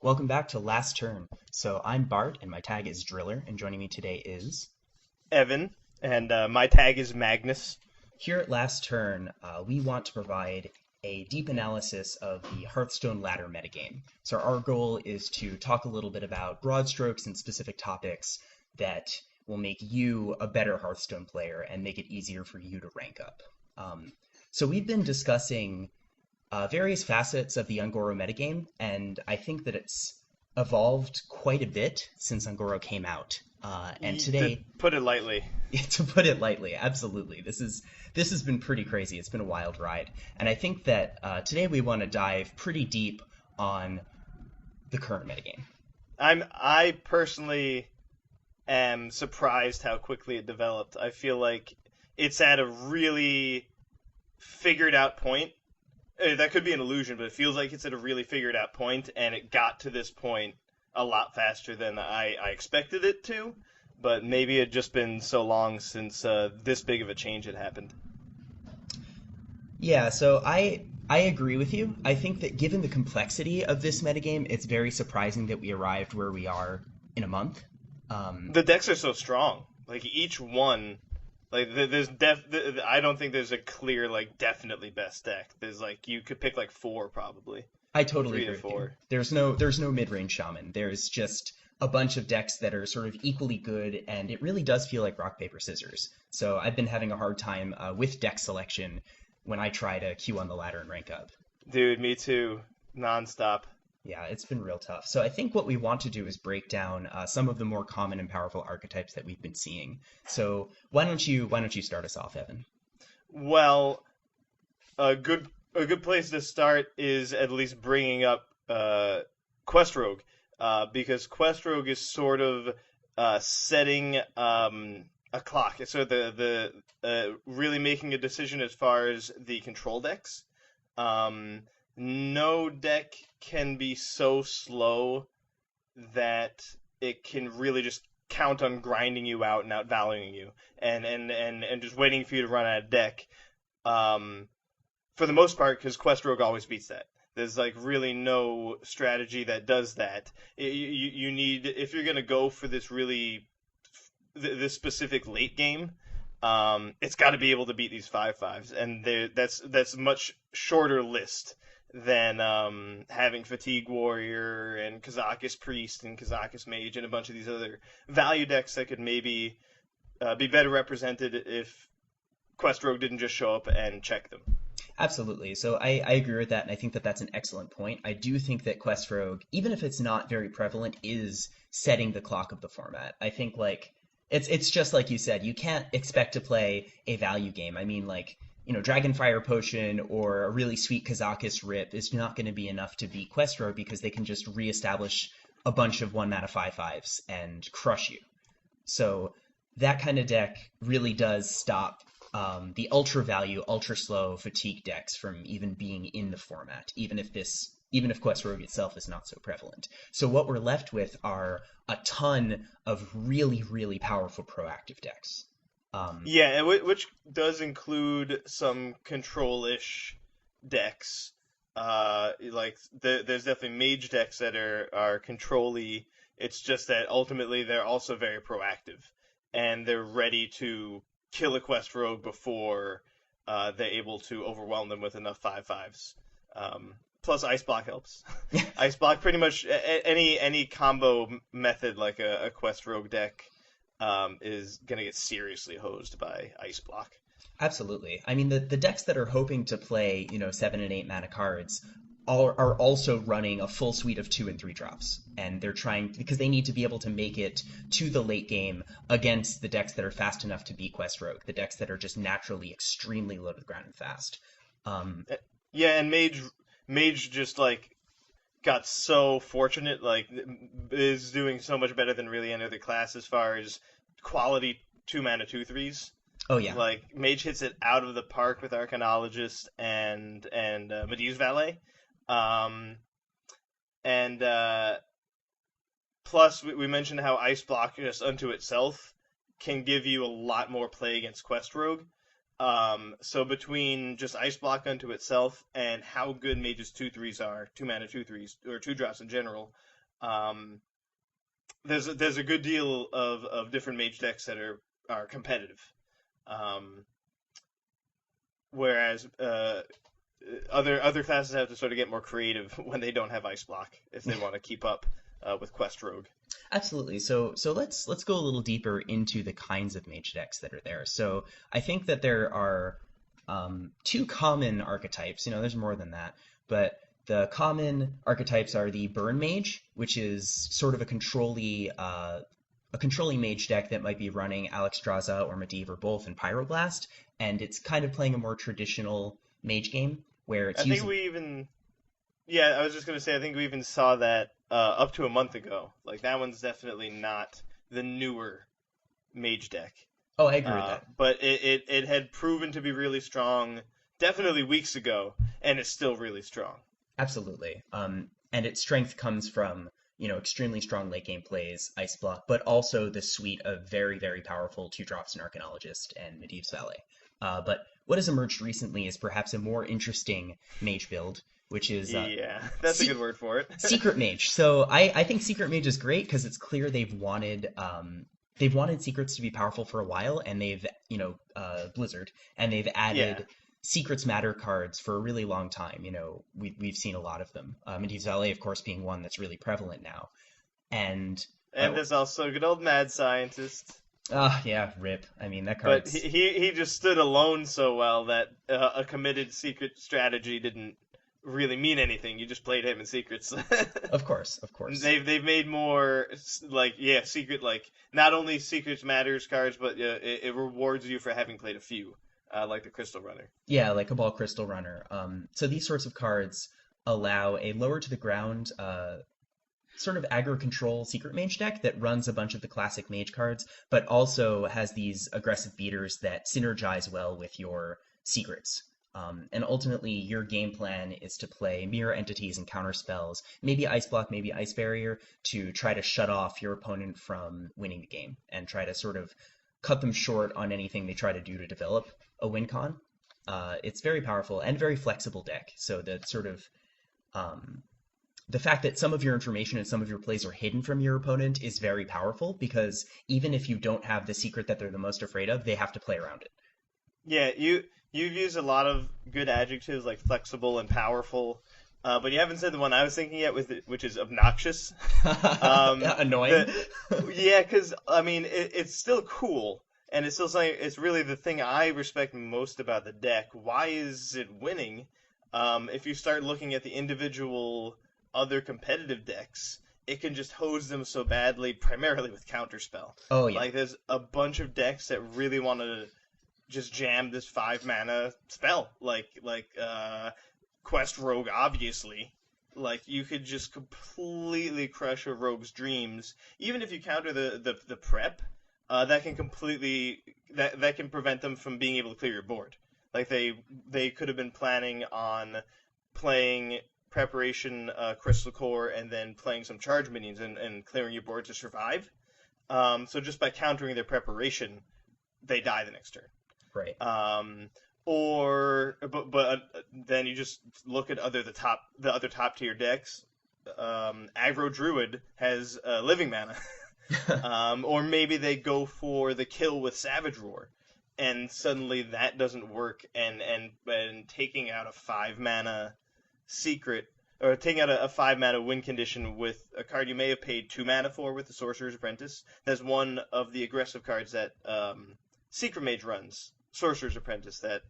Welcome back to Last Turn. So I'm Bart, and my tag is Driller, and joining me today is... Evan, and my tag is Magnus. Here at Last Turn, we want to provide a deep analysis of the Hearthstone ladder metagame. So our goal is to talk a little bit about broad strokes and specific topics that will make you a better Hearthstone player and make it easier for you to rank up. So we've been discussing various facets of the Ungoro metagame, and I think that it's evolved quite a bit since Ungoro came out. And To today, put it lightly. to put it lightly, absolutely, this has been pretty crazy. It's been a wild ride, and I think that today we want to dive pretty deep on the current metagame. I personally am surprised how quickly it developed. I feel like it's at a really figured out point. That could be an illusion, but it feels like it's at a really figured out point, and it got to this point a lot faster than I expected it to. But maybe it had just been so long since this big of a change had happened. Yeah, so I agree with you. I think that given the complexity of this metagame, it's very surprising that we arrived where we are in a month. The decks are so strong. Like each one, like I don't think there's a clear like definitely best deck. There's like you could pick like four probably, I totally three agree to with you. four. There's no mid-range shaman. There's just a bunch of decks that are sort of equally good, and it really does feel like rock paper scissors. So I've been having a hard time with deck selection when I try to queue on the ladder and rank up. Dude, me too, nonstop. Yeah, it's been real tough. So I think what we want to do is break down some of the more common and powerful archetypes that we've been seeing. So why don't you start us off, Evan? Well, a good place to start is at least bringing up Quest Rogue, because Quest Rogue is sort of setting a clock. So the really making a decision as far as the control decks. No deck can be so slow that it can really just count on grinding you out and outvaluing you and just waiting for you to run out of deck. For the most part, because Quest Rogue always beats that. There's like really no strategy that does that. You need, if you're gonna go for this really this specific late game, it's got to be able to beat these 5/5s, and that's a much shorter list than having Fatigue Warrior and Kazakus Priest and Kazakus Mage and a bunch of these other value decks that could maybe be better represented if Quest Rogue didn't just show up and check them. Absolutely. So I agree with that, and I think that that's an excellent point. I do think that Quest Rogue, even if it's not very prevalent, is setting the clock of the format. I think like it's just like you said, you can't expect to play a value game. I mean, like, Dragonfire Potion or a really sweet Kazakus Rip is not going to be enough to beat Quest Rogue because they can just reestablish a bunch of 1-mana 5/5s and crush you. So that kind of deck really does stop the ultra value, ultra slow fatigue decks from even being in the format, even if Quest Rogue itself is not so prevalent. So what we're left with are a ton of really, really powerful proactive decks. Yeah, which does include some control-ish decks. There's definitely mage decks that are control-y. It's just that ultimately they're also very proactive, and they're ready to kill a Quest Rogue before they're able to overwhelm them with enough 5/5s. Plus, Ice Block helps. Ice Block, pretty much any combo method like a Quest Rogue deck is going to get seriously hosed by Ice Block. Absolutely. I mean, the decks that are hoping to play, 7 and 8 mana cards are also running a full suite of 2 and 3 drops. And they're trying, because they need to be able to make it to the late game against the decks that are fast enough to beat Quest Rogue, the decks that are just naturally extremely low to the ground and fast. Yeah, and Mage just like got so fortunate, like is doing so much better than really any other class as far as quality 2-mana 2/3s. Oh, yeah. Like Mage hits it out of the park with Arcanologist and Medea's Valet. And plus, we mentioned how Ice Block just unto itself can give you a lot more play against Quest Rogue. So between just Ice Block unto itself and how good Mage's 2/3s are, 2-mana 2/3s, or 2 drops in general, Um, there's a good deal of different mage decks that are competitive. Um, whereas other classes have to sort of get more creative when they don't have ice block if they want to keep up with Quest Rogue. Absolutely. So let's go a little deeper into the kinds of mage decks that are there. So I think that there are two common archetypes. There's more than that, but the common archetypes are the burn mage, which is sort of a controlling mage deck that might be running Alexstrasza or Medivh or both in Pyroblast, and it's kind of playing a more traditional mage game where I it's think using. we even Yeah, I was just gonna say I think we even saw that up to a month ago. Like that one's definitely not the newer mage deck. Oh, I agree with that. But it had proven to be really strong definitely weeks ago, and it's still really strong. Absolutely. And its strength comes from, extremely strong late game plays, Ice Block, but also the suite of very, very powerful two drops in Arcanologist and Medivh's Valet. But what has emerged recently is perhaps a more interesting mage build, which is Yeah, that's a Se- good word for it. Secret Mage. So I think Secret Mage is great because it's clear they've wanted secrets to be powerful for a while, and they've Blizzard, and they've Yeah, added secrets matter cards for a really long time. We've seen a lot of them. Medivh Valet, of course, being one that's really prevalent now, and and there's also good old mad scientist. yeah, rip. I mean that But card's he just stood alone so well that a committed secret strategy didn't really mean anything. You just played him in secrets. of course. They've made more like secret like not only secrets matters cards, but it rewards you for having played a few, like the Crystal Runner. Yeah, like Cabal Crystal Runner. So these sorts of cards allow a lower to the ground sort of aggro control secret mage deck that runs a bunch of the classic mage cards, but also has these aggressive beaters that synergize well with your secrets. And ultimately, your game plan is to play mirror entities and counter spells, maybe ice block, maybe ice barrier, to try to shut off your opponent from winning the game and try to sort of cut them short on anything they try to do to develop a win con. It's very powerful and very flexible deck. So um, the fact that some of your information and some of your plays are hidden from your opponent is very powerful because even if you don't have the secret that they're the most afraid of, they have to play around it. Yeah, you've used a lot of good adjectives like flexible and powerful, but you haven't said the one I was thinking yet, which is obnoxious. Annoying. The Yeah, because I mean it's still cool, and it's still something. It's really the thing I respect most about the deck. Why is it winning? If you start looking at the individual other competitive decks, it can just hose them so badly, primarily with counterspell. Oh yeah, Like there's a bunch of decks that really want to just jam this 5 mana spell, like Quest Rogue, obviously. Like you could just completely crush a rogue's dreams, even if you counter the prep. That can completely that can prevent them from being able to clear your board. Like they could have been planning on playing preparation Crystal Core and then playing some charge minions and clearing your board to survive. So just by countering their preparation, they die the next turn. right. Um, but then you just look at the other top tier decks. Aggro Druid has living mana, or maybe they go for the kill with Savage Roar, and suddenly that doesn't work, and taking out a 5 mana secret or taking out a 5 mana win condition with a card you may have paid 2 mana for with the Sorcerer's Apprentice. That's one of the aggressive cards that Secret Mage runs. Sorcerer's Apprentice that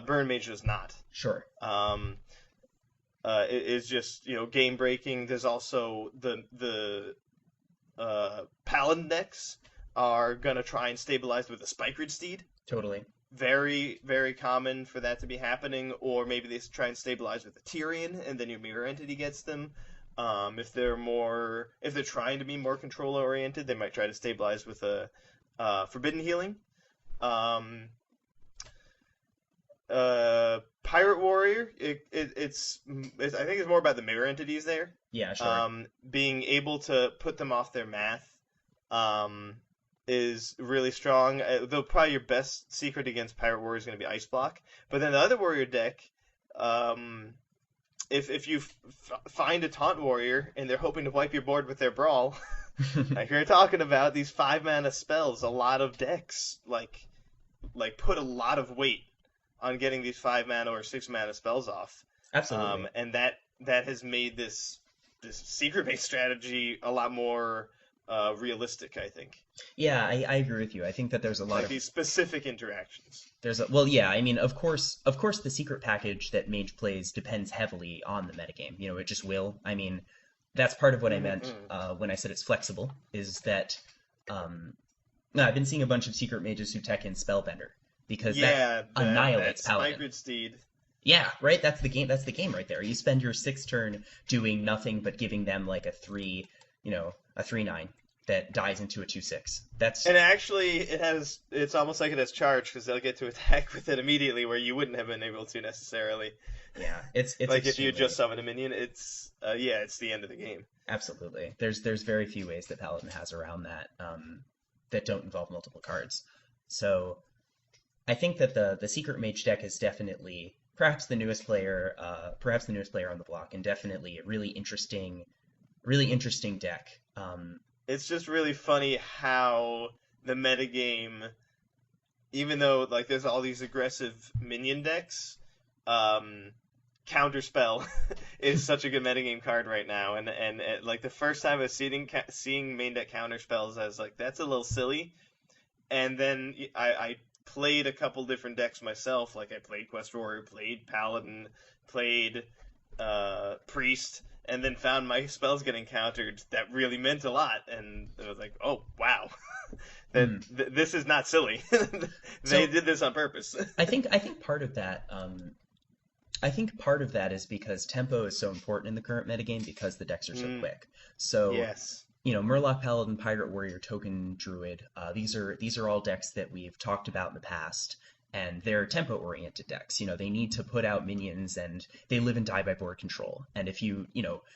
Burn Mage does not. Sure. It is just game breaking. There's also the Paladin decks are gonna try and stabilize with a Spikered Steed. Totally. Very very common for that to be happening, or maybe they try and stabilize with a Tyrion, and then your mirror entity gets them. If they're trying to be more control oriented, they might try to stabilize with a Forbidden Healing. Um, Pirate Warrior, I think it's more about the mirror entities there. Yeah, sure. Being able to put them off their math um, is really strong. Though probably your best secret against Pirate Warrior is going to be Ice Block. But then the other Warrior deck, um, if you find a taunt warrior and they're hoping to wipe your board with their brawl, like you're talking about these 5 mana spells, a lot of decks put a lot of weight on getting these 5 mana or 6 mana spells off. Absolutely. And that has made this secret based strategy a lot more realistic, I think. Yeah, I agree with you. I think that there's a lot Like of these specific interactions. well, yeah. I mean, of course, the secret package that Mage plays depends heavily on the metagame. It just will. I mean, that's part of what I meant when I said it's flexible. Is that no, I've been seeing a bunch of secret mages who tech in Spellbender because that annihilates that Paladin. Spikered Steed. Yeah, right. That's the game. That's the game right there. You spend your sixth turn doing nothing but giving them like a 3/9 that dies into a 2/6. That's And actually, it's almost like it has charge because they'll get to attack with it immediately, where you wouldn't have been able to necessarily. yeah. It's Like if you just summon a minion, it's the end of the game. absolutely. There's very few ways that Paladin has around that that don't involve multiple cards. So I think that the secret mage deck is definitely perhaps the newest player on the block, and definitely a really interesting deck. It's just really funny how the metagame, even though like there's all these aggressive minion decks, Counterspell is such a good metagame card right now, and like the first time I was seeing main deck Counterspells, I was like, that's a little silly, and then I played a couple different decks myself, like I played Quest Warrior, played Paladin, played Priest, and then found my spells getting countered that really meant a lot, and I was like, oh wow, this is not silly. They did this on purpose. I think part of that is because tempo is so important in the current metagame because the decks are so quick. So Yes. Murloc Paladin, Pirate Warrior, Token Druid, these are all decks that we've talked about in the past, and they're tempo-oriented decks. They need to put out minions, and they live and die by board control. And if you,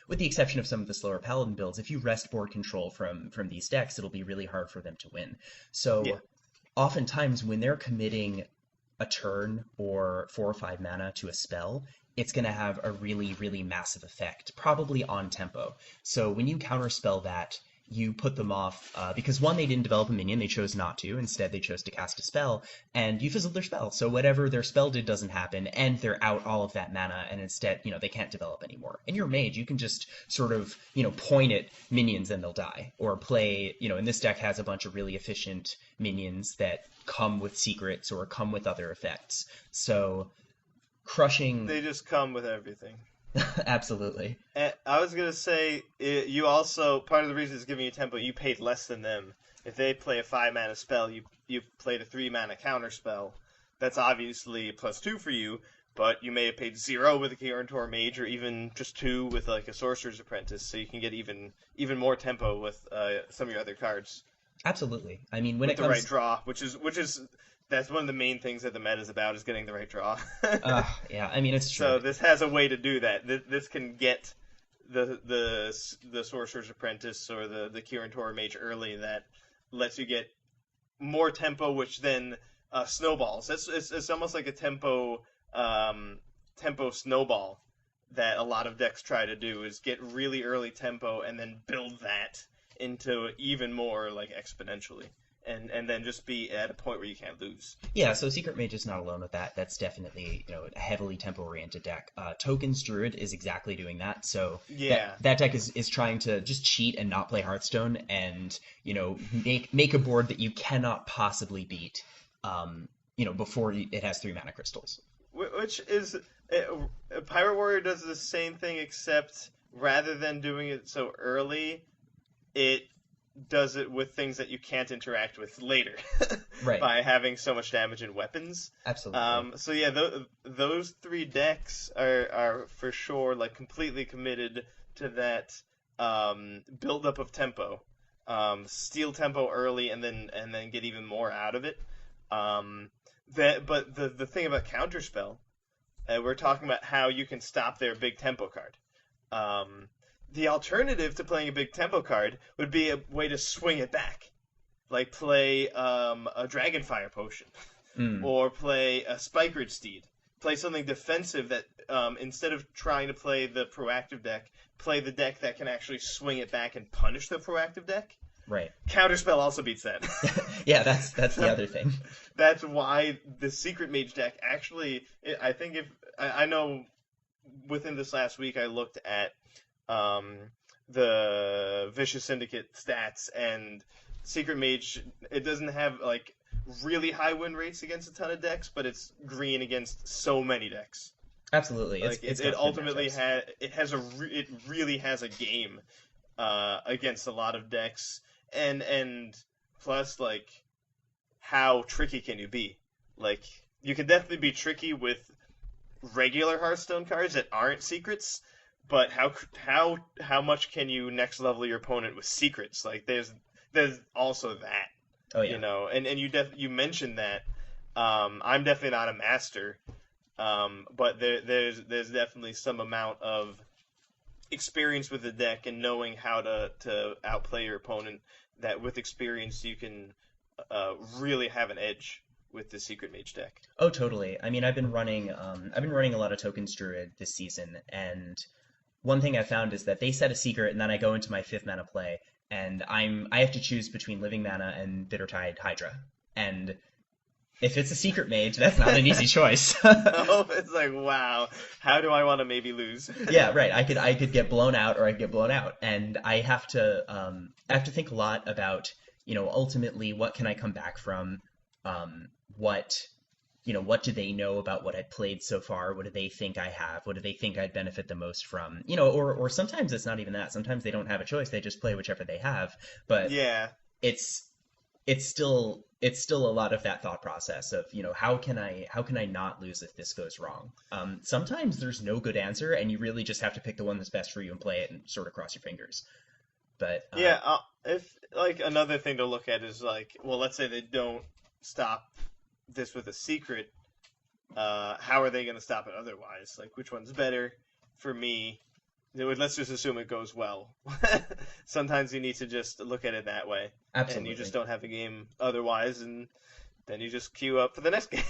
with the exception of some of the slower Paladin builds, if you wrest board control from these decks, it'll be really hard for them to win. So oftentimes when they're committing a turn or 4 or 5 mana to a spell, it's going to have a really, really massive effect, probably on tempo. So when you counterspell that, you put them off because one, they didn't develop a minion, they chose not to. Instead, they chose to cast a spell, and you fizzled their spell. So whatever their spell did doesn't happen, and they're out all of that mana, and instead, they can't develop anymore. And your mage, you can just sort of, point at minions and they'll die. Or play, and this deck has a bunch of really efficient minions that come with secrets or come with other effects. So crushing... They just come with everything. Absolutely. And I was going to say, you also, part of the reason it's giving you tempo, you paid less than them. If they play a 5-mana spell, you played a 3-mana counter spell. That's obviously +2 for you, but you may have paid 0 with a Kirin Mage, or even just 2 with like a Sorcerer's Apprentice, so you can get even more tempo with some of your other cards. Absolutely. I mean, when with it comes... the right draw, which is that's one of the main things that the meta is about, is getting the right draw. Yeah, I mean, it's true. So this has a way to do that. This can get the Sorcerer's Apprentice or the Kirin Mage early, that lets you get more tempo, which then snowballs. It's almost like a tempo snowball that a lot of decks try to do, is get really early tempo and then build that into even more, like, exponentially. And then just be at a point where you can't lose. Yeah, so Secret Mage is not alone with that. That's definitely, a heavily tempo-oriented deck. Tokens Druid is exactly doing that. So that deck is trying to just cheat and not play Hearthstone and, make a board that you cannot possibly beat, before it has 3 mana crystals. Which is... Pirate Warrior does the same thing, except rather than doing it so early, it does it with things that you can't interact with later, right? By having so much damage and weapons. Absolutely. So yeah, those 3 decks are for sure like completely committed to that build-up of tempo, steal tempo early, and then get even more out of it. But the thing about Counterspell, we're talking about how you can stop their big tempo card. The alternative to playing a big tempo card would be a way to swing it back. Like play a Dragonfire Potion. Or play a Spikeridge Steed. play something defensive that instead of trying to play the proactive deck, play the deck that can actually swing it back and punish the proactive deck. Right. Counterspell also beats that. Yeah, that's the So other thing. that's why the Secret Mage deck actually, I think if I know within this last week I looked at um, the Vicious Syndicate stats, and Secret Mage, it doesn't have like really high win rates against a ton of decks, but it's green against so many decks. Absolutely. Like It's it got good ultimately matchups. it really has a game against a lot of decks, and plus like how tricky can you be? Like you can definitely be tricky with regular Hearthstone cards that aren't secrets, but how much can you next level your opponent with secrets? Like there's also that, Oh yeah. and you mentioned that. I'm definitely not a master, but there's definitely some amount of experience with the deck and knowing how to outplay your opponent. That with experience you can really have an edge with the Secret Mage deck. Oh, totally. I mean, I've been running a lot of Tokens Druid this season, and one thing I found is that they set a secret, and then I go into my fifth mana play, and I have to choose between Living Mana and Bittertide Hydra, and if it's a Secret Mage, that's not an easy choice. Oh, it's like wow, how do I want to maybe lose? Yeah, right. I could get blown out or I could get blown out, and I have to think a lot about ultimately what can I come back from, what what do they know about what I've played so far? What do they think I have? What do they think I'd benefit the most from? Or sometimes it's not even that. Sometimes they don't have a choice. They just play whichever they have. But Yeah, it's it's still a lot of that thought process of how can I not lose if this goes wrong. Sometimes there's no good answer, and you really just have to pick the one that's best for you and play it and sort of cross your fingers. But yeah. If like another thing to look at is like, well, let's say they don't stop this with a secret. How are they going to stop it otherwise? Like, which one's better for me? Let's just assume it goes well. Sometimes you need to just look at it that way, and you just absolutely, don't have a game otherwise, and then you just queue up for the next game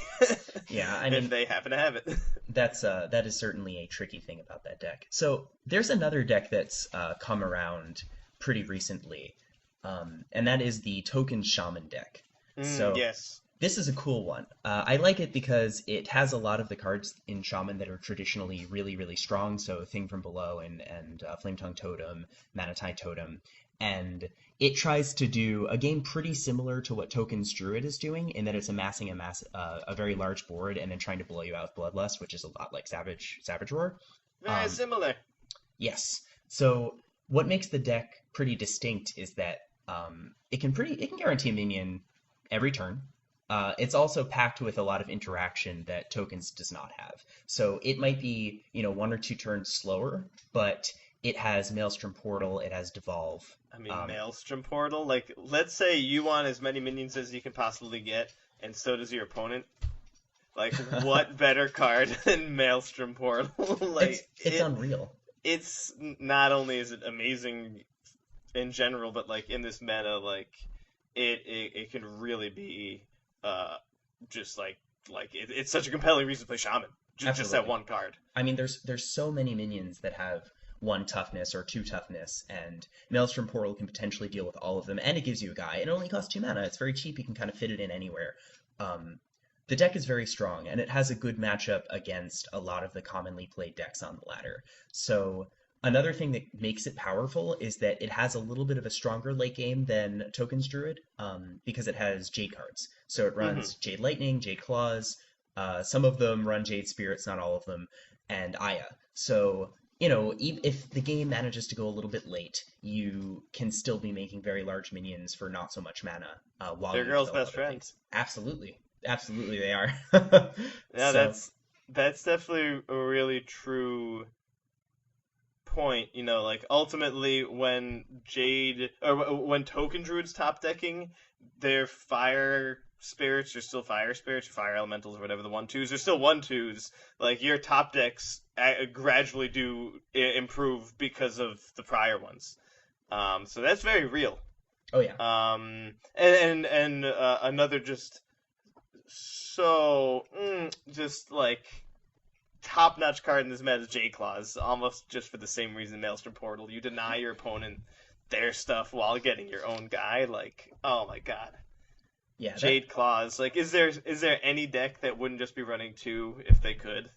yeah. I if mean, they happen to have it. that is certainly a tricky thing about that deck. So there's another deck that's come around pretty recently, and that is the Token Shaman deck. So Yes. this is a cool one. I like it because it has a lot of the cards in Shaman that are traditionally really, really strong. So Thing from Below and Flame Tongue Totem, Manatide Totem, and it tries to do a game pretty similar to what Tokens Druid is doing, in that it's amassing a very large board and then trying to blow you out with Bloodlust, which is a lot like Savage Roar. Very Um, similar. yes. So what makes the deck pretty distinct is that it can guarantee a minion every turn. It's also packed with a lot of interaction that tokens does not have. So it might be, one or two turns slower, but it has Maelstrom Portal, it has Devolve. I mean, Um, Maelstrom Portal. Like, let's say you want as many minions as you can possibly get, and so does your opponent. Like, what better card than Maelstrom Portal? it's like, it's unreal. it's not only is it amazing in general, but like in this meta, like it can really be uh just it's such a compelling reason to play Shaman. Just that Absolutely. one card. I mean, there's so many minions that have one toughness or two toughness, and Maelstrom Portal can potentially deal with all of them, and it gives you a guy. It only costs two mana. It's very cheap. You can kind of fit it in anywhere. Um, the deck is very strong, and it has a good matchup against a lot of the commonly played decks on the ladder. So another thing that makes it powerful is that it has a little bit of a stronger late game than Tokens Druid, because it has Jade cards. So it Hmm. runs Jade Lightning, Jade Claws. Some of them run Jade Spirits, not all of them, and Aya. So if the game manages to go a little bit late, you can still be making very large minions for not so much mana, while They're you girls' develop best other things. friends. Absolutely, absolutely they are. Yeah, So that's definitely a really true point. Like ultimately when Jade or when Token Druid's top decking, their fire spirits are still fire spirits, or fire elementals, or whatever the 1/2s are still 1/2s. Like your top decks gradually do improve because of the prior ones. So that's very real. oh yeah, And another just so just like top-notch card in this meta is J-Claws, almost just for the same reason Maelstrom Portal. You deny your opponent their stuff while getting your own guy. Like, oh my god. Yeah, that Jade Claws. Like, is there any deck that wouldn't just be running 2 if they could?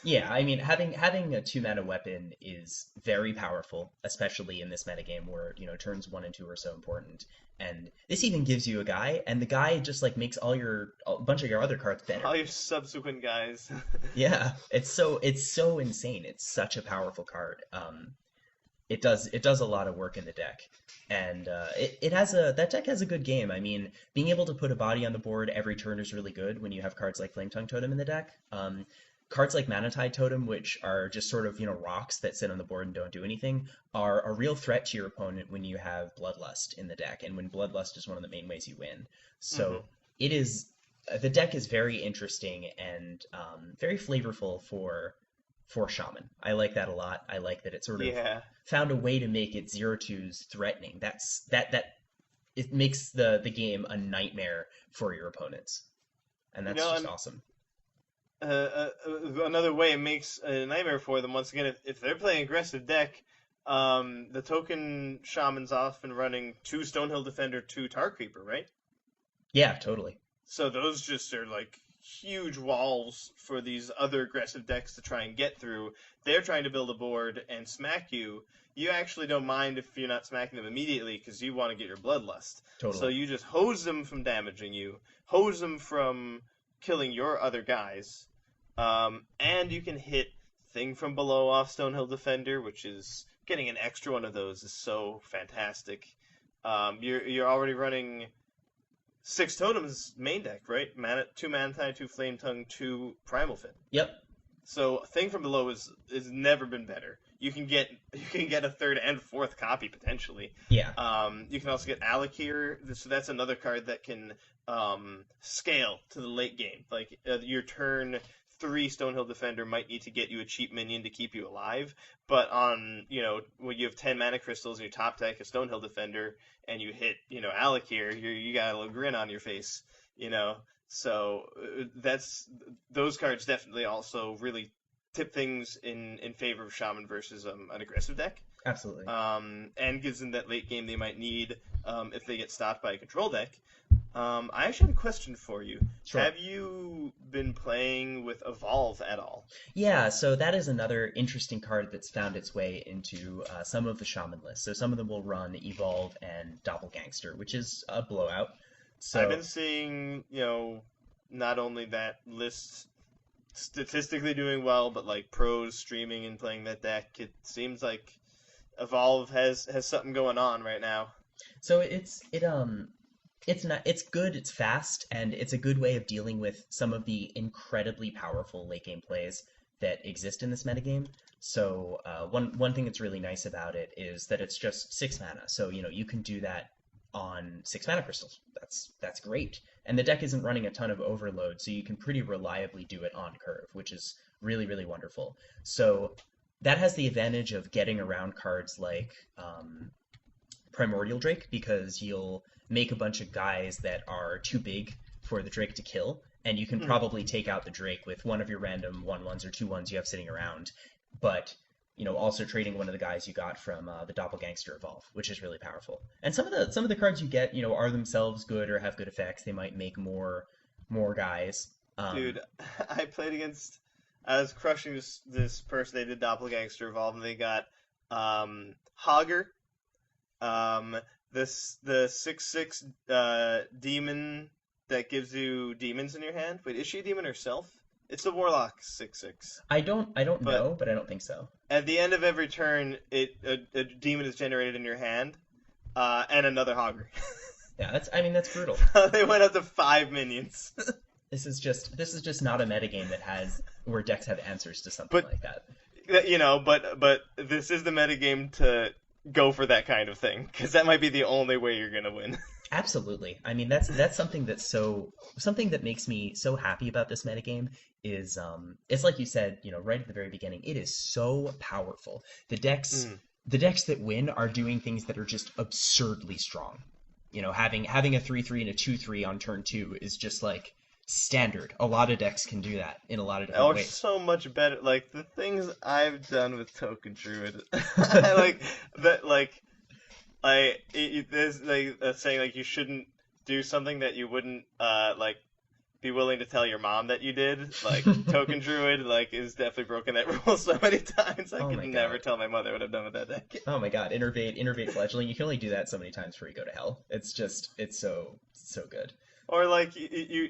Yeah, I mean, having a 2 mana weapon is very powerful, especially in this metagame where, turns 1 and 2 are so important. And this even gives you a guy, and the guy just like makes a bunch of your other cards better. All your subsequent guys. Yeah, it's so insane. It's such a powerful card. It does a lot of work in the deck, and that deck has a good game. I mean, being able to put a body on the board every turn is really good when you have cards like Flame Tongue Totem in the deck. Cards like Mana Tide Totem, which are just sort of rocks that sit on the board and don't do anything, are a real threat to your opponent when you have Bloodlust in the deck, and when Bloodlust is one of the main ways you win. So it is the deck is very interesting and very flavorful for Shaman. I like that a lot. I like that it sort of Yeah. found a way to make its 0/2s threatening. That it makes the game a nightmare for your opponents, and You that's know, just and awesome. another way it makes a nightmare for them, once again, if they're playing aggressive deck, the token Shaman's often running 2 Stonehill Defender, 2 Tar Creeper, right? Yeah, totally. So those just are like huge walls for these other aggressive decks to try and get through. They're trying to build a board and smack you. You actually don't mind if you're not smacking them immediately because you want to get your Bloodlust. So Totally. you just hose them from damaging you, hose them from killing your other guys, and you can hit Thing from Below off Stonehill Defender, which is getting an extra one of those is so fantastic. You're already running 6 totems main deck, right? 2 Mana Tide, 2 Flame Tongue, 2 Primal Fin. Yep. So Thing from Below is never been better. You can get a third and fourth copy potentially. Yeah. You can also get Alakir. So that's another card that can scale to the late game. Like your turn 3 Stonehill Defender might need to get you a cheap minion to keep you alive, but on when you have 10 mana crystals and your top deck a Stonehill Defender and you hit Alakir, you got a little grin on your face. So those cards definitely also really tip things in favor of Shaman versus an aggressive deck. Absolutely. And gives them that late game they might need if they get stopped by a control deck. I actually have a question for you. Sure. Have you been playing with Evolve at all? Yeah, so that is another interesting card that's found its way into some of the Shaman lists. So some of them will run Evolve and Doppelgangster, which is a blowout. So I've been seeing, not only that list statistically doing well, but like pros streaming and playing that deck. It seems like Evolve has something going on right now. So it's good, it's fast, and it's a good way of dealing with some of the incredibly powerful late game plays that exist in this metagame. So one thing that's really nice about it is that it's just 6 mana. So you can do that on 6 mana crystals. That's great. And the deck isn't running a ton of overload, so you can pretty reliably do it on curve, which is really, really wonderful. So that has the advantage of getting around cards like Primordial Drake, because you'll make a bunch of guys that are too big for the Drake to kill, and you can probably take out the Drake with one of your random 1/1s or 2/1s you have sitting around, but also trading one of the guys you got from the Doppelgangster Evolve, which is really powerful. And some of the cards you get, are themselves good or have good effects. They might make more guys. Dude, I was crushing this person. They did Doppelgangster Evolve, and they got Hogger, the 6/6 demon that gives you demons in your hand. Wait, is she a demon herself? It's a Warlock 6/6. I don't know, but I don't think so. At the end of every turn, a demon is generated in your hand, and another Hogger. Yeah, that's brutal. They went up to 5 minions. This is just not a metagame where decks have answers to something like that. But this is the metagame to go for that kind of thing, because that might be the only way you're gonna win. Absolutely. I mean, that's something something that makes me so happy about this metagame is it's like you said, right at the very beginning, it is so powerful. The decks that win are doing things that are just absurdly strong. Having a 3/3 and a 2/3 on turn 2 is just like standard. A lot of decks can do that in a lot of different Or ways. so much better. Like the things I've done with Token Druid, I like that. There's like a saying like you shouldn't do something that you wouldn't like be willing to tell your mom that you did. Like Token Druid, like is definitely broken that rule so many times. I Oh could my never god. tell my mother what I've done with that deck. Oh my god. Innervate fledgling. You can only do that so many times before you go to hell. It's so good. Or like you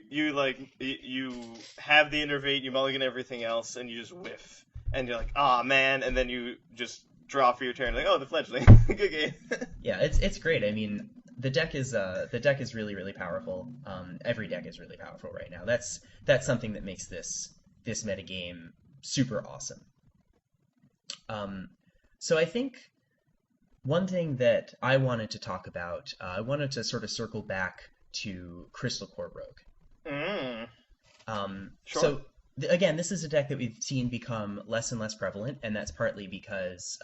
have the Innervate, you mulligan everything else, and you just whiff, and you're like, ah man, and then you just draw for your turn, like, oh, the fledgling, good game. Yeah, it's great. I mean, the deck is really powerful. Every deck is really powerful right now. That's something that makes this metagame super awesome. Um, so I think one thing that I wanted to talk about, I wanted to sort of circle back to Crystal Core Rogue. Mm, sure. So again, this is a deck that we've seen become less and less prevalent, and that's partly because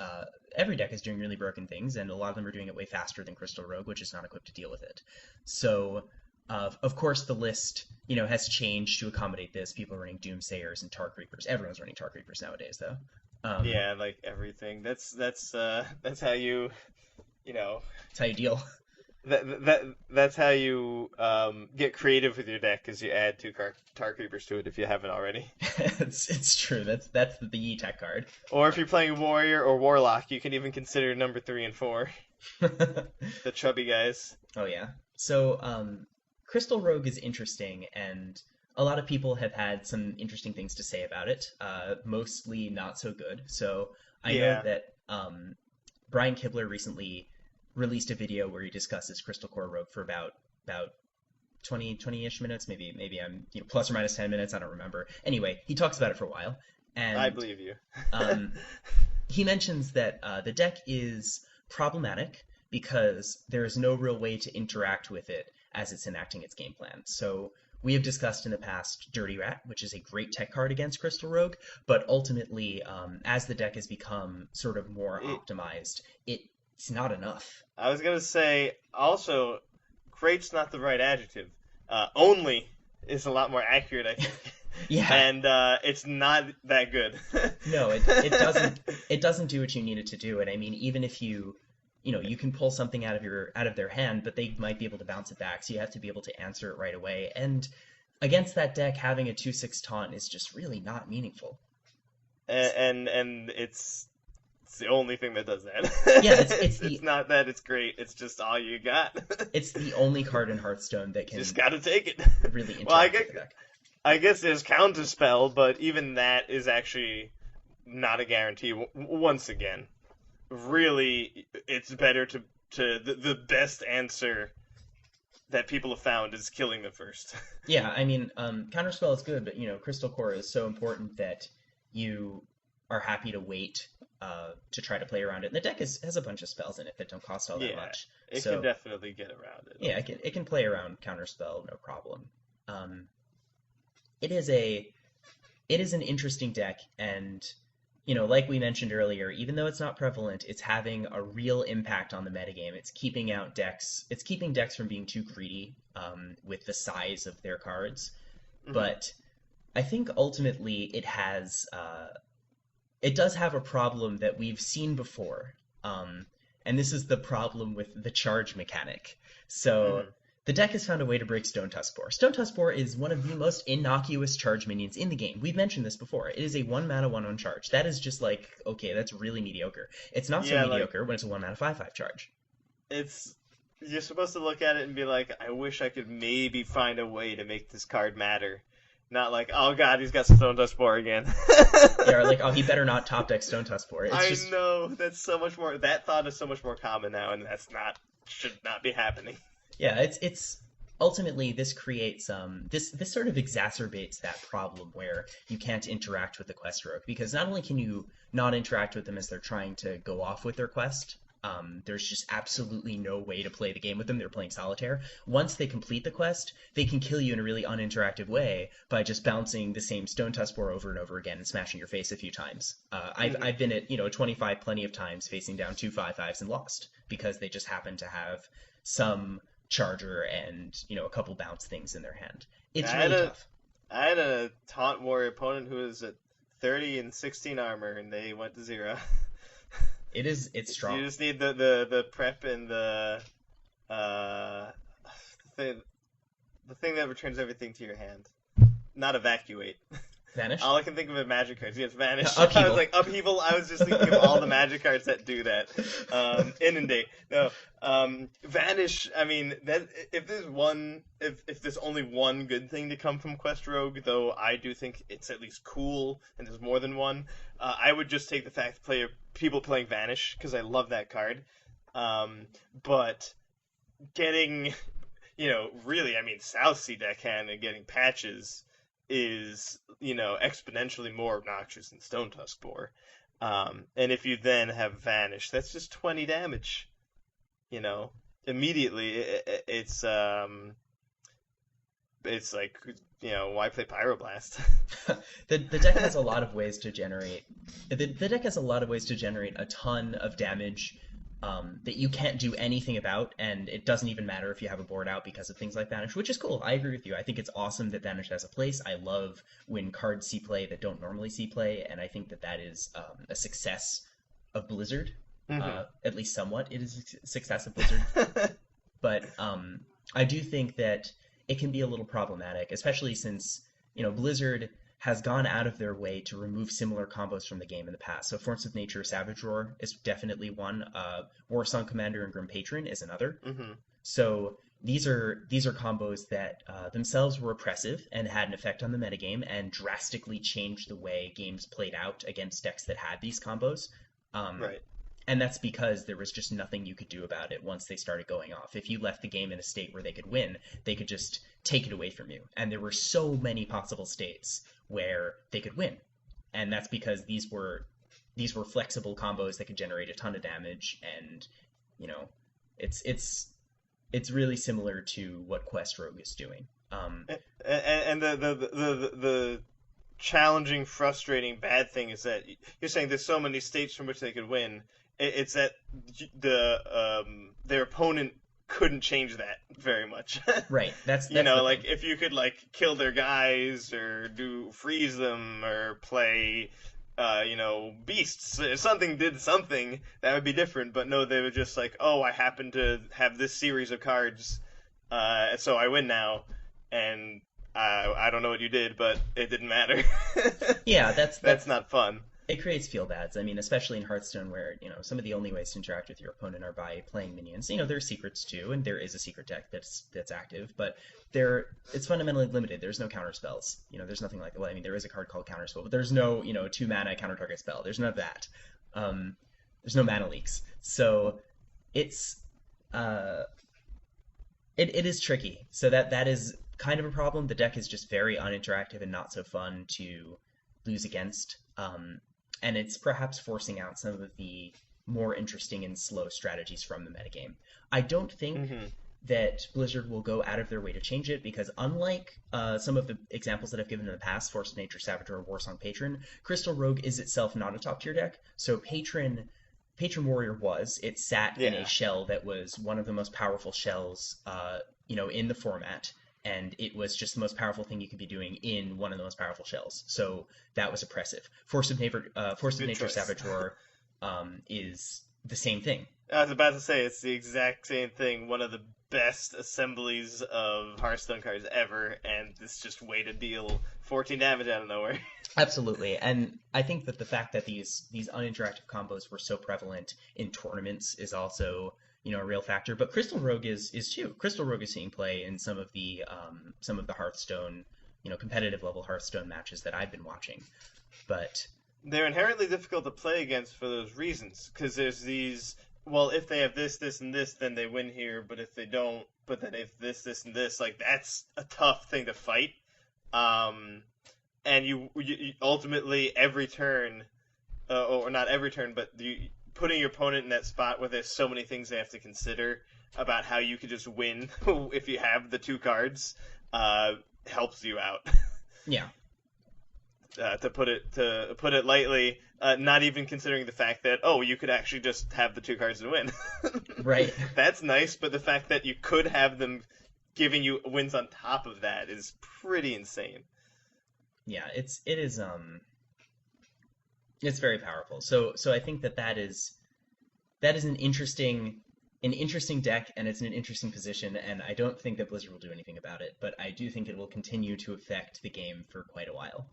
every deck is doing really broken things, and a lot of them are doing it way faster than Crystal Rogue, which is not equipped to deal with it. So, of course, the list has changed to accommodate this. People are running Doomsayers and Tar Creepers. Everyone's running Tar Creepers nowadays, though. Um, Yeah, like everything. That's how you know that's how you deal. that's how you get creative with your deck, is you add two tar creepers to it if you haven't already. It's true. That's the tech card. Or if you're playing warrior or warlock, you can even consider number 3 and 4, the chubby guys. Oh yeah. So Crystal Rogue is interesting, and a lot of people have had some interesting things to say about it. Mostly not so good. So I know Yeah. that Brian Kibler recently released a video where he discusses Crystal Core Rogue for about 20-ish minutes, maybe I'm plus or minus 10 minutes, I don't remember. Anyway, he talks about it for a while, I and believe you. um, he mentions that the deck is problematic because there is no real way to interact with it as it's enacting its game plan. So we have discussed in the past Dirty Rat, which is a great tech card against Crystal Rogue, but ultimately, as the deck has become sort of more It, optimized, it's not enough. I was gonna say also, great's not the right adjective. Only is a lot more accurate, I think. Yeah, And it's not that good. no, it doesn't do what you need it to do. And I mean, even if you can pull something out of their hand, but they might be able to bounce it back, so you have to be able to answer it right away. And against that deck, having a 2/6 taunt is just really not meaningful. And it's the only thing that does that. Yeah, it's It's the not that it's great. It's just all you got. it's the only card in Hearthstone that Just can gotta take it. really Well, interact with the deck. I guess there's counterspell, but even that is actually not a guarantee. Once again, really, it's better to the best answer that people have found is killing them first. Yeah, I mean, Counterspell is good, but Crystal Core is so important that you are happy to wait to try to play around it. And the deck has a bunch of spells in it that don't cost all that Yeah, much. it can So definitely get around it. yeah, it can play around Counterspell, no problem. Um, it is a it is an interesting deck, and like we mentioned earlier, even though it's not prevalent, it's having a real impact on the metagame. It's keeping decks from being too greedy with the size of their cards. Hmm. But I think ultimately it does have a problem that we've seen before, and this is the problem with the charge mechanic. So Hmm. the deck has found a way to break Stone Tusk Boar. Stone Tusk Boar is one of the most innocuous charge minions in the game. We've mentioned this before. It is a 1 mana 1/1 charge. That is just like, okay, that's really mediocre. It's not so Yeah, like mediocre when it's a 1 mana 5/5 charge. it's you're supposed to look at it and be like, I wish I could maybe find a way to make this card matter. Not like, oh god, he's got Stone Dust Boar again. Yeah, or like, oh, he better not top deck Stone Tusk Boar. It's I just know that's so much more. That thought is so much more common now, and that's not should not be happening. yeah, it's ultimately this creates this sort of exacerbates that problem where you can't interact with the quest rogue, because not only can you not interact with them as they're trying to go off with their quest, there's just absolutely no way to play the game with them. They're playing solitaire. Once they complete the quest, they can kill you in a really uninteractive way by just bouncing the same Stone Tusk Boar over and over again and smashing your face a few times. Hmm. I've been at 25 plenty of times facing down 2/5/5s and lost because they just happen to have some charger and a couple bounce things in their hand. I It's had really a tough. I had a taunt warrior opponent who was at 30 and 16 armor, and they went to 0. It's You strong. just need the prep and uh the the thing that returns everything to your hand. Not evacuate. Vanish? All I can think of is magic cards. Yes, vanish. I was Upheaval. like upheaval. I was just thinking of all the magic cards that do that. Inundate. No. Vanish. I mean, that if there's only one good thing to come from Quest Rogue, though, I do think it's at least cool, and there's more than one. I would just take the fact that people playing Vanish because I love that card. But getting really, I mean, South Sea deckhand and getting patches is, exponentially more obnoxious than Stone Tusk Boar. And if you then have Vanish, that's just 20 damage. You know, immediately it's like, why play Pyroblast? The deck has a lot of ways to generate. The deck has a lot of ways to generate a ton of damage that you can't do anything about, and it doesn't even matter if you have a board out because of things like Vanish, which is cool. I agree with you. I think it's awesome that Vanish has a place. I love when cards see play that don't normally see play, and I think that is a success of Blizzard. At least somewhat, it is a success of Blizzard. But I do think that it can be a little problematic, especially since Blizzard has gone out of their way to remove similar combos from the game in the past. So Force of Nature, Savage Roar is definitely one. Warsong Commander and Grim Patron is another. hmm So these are combos that themselves were oppressive and had an effect on the metagame and drastically changed the way games played out against decks that had these combos. Um, Right. and that's because there was just nothing you could do about it once they started going off. If you left the game in a state where they could win, they could just take it away from you. And there were so many possible states where they could win. And that's because these were flexible combos that could generate a ton of damage, and you know, it's really similar to what Quest Rogue is doing. And the challenging, frustrating, bad thing is that you're saying there's so many states from which they could win. It's that their opponent couldn't change that very much. Right. That's Like if you could like kill their guys or freeze them or play beasts, if something did something, that would be different. But no, they were just like, oh, I happen to have this series of cards, so I win now, and I don't know what you did, but it didn't matter. Yeah, That's not fun. it creates feel bads. I mean, especially in Hearthstone, where some of the only ways to interact with your opponent are by playing minions. There's secrets too, and there is a secret deck that's active, but it's fundamentally limited. There's no counter spells. There's nothing like, well, I mean, there is a card called Counterspell, but there's no 2 mana counter target spell. There's none of that. There's no mana leaks, so it's uh, it is tricky. So that is kind of a problem. The deck is just very uninteractive and not so fun to lose against. And it's perhaps forcing out some of the more interesting and slow strategies from the metagame. I don't think hmm that Blizzard will go out of their way to change it because, unlike some of the examples that I've given in the past, Force of Nature, Savage, or Warsong Patron, Crystal Rogue is itself not a top tier deck. So Patron Warrior was. It sat in a Yeah. shell that was one of the most powerful shells, in the format, and it was just the most powerful thing you could be doing in one of the most powerful shells. So that was oppressive. Force of Good Nature, choice. Savage Roar, is the same thing. I was about to say it's the exact same thing. One of the best assemblies of Hearthstone cards ever, and it's just way to deal 14 damage out of nowhere. Absolutely, and I think that the fact that these uninteractive combos were so prevalent in tournaments is also a real factor. But Crystal Rogue is too. Crystal Rogue is seeing play in some of the Hearthstone competitive level Hearthstone matches that I've been watching. But They're inherently difficult to play against for those reasons, because there's these. Well, if they have this, this, and this, then they win here. But if they don't, but then if this, and this, like that's a tough thing to fight. Um, and you ultimately every turn, or not every turn, but putting your opponent in that spot where there's so many things they have to consider about how you could just win if you have the helps you out. yeah, To put it lightly. Not even considering the fact that, oh, you could actually just have the two cards and win. Right. That's nice, but the fact that you could have them giving you wins on top of that is pretty insane. Yeah, it's very powerful. So I think that is an interesting deck, and it's in an interesting position, and I don't think that Blizzard will do anything about it, but I do think it will continue to affect the game for quite a while.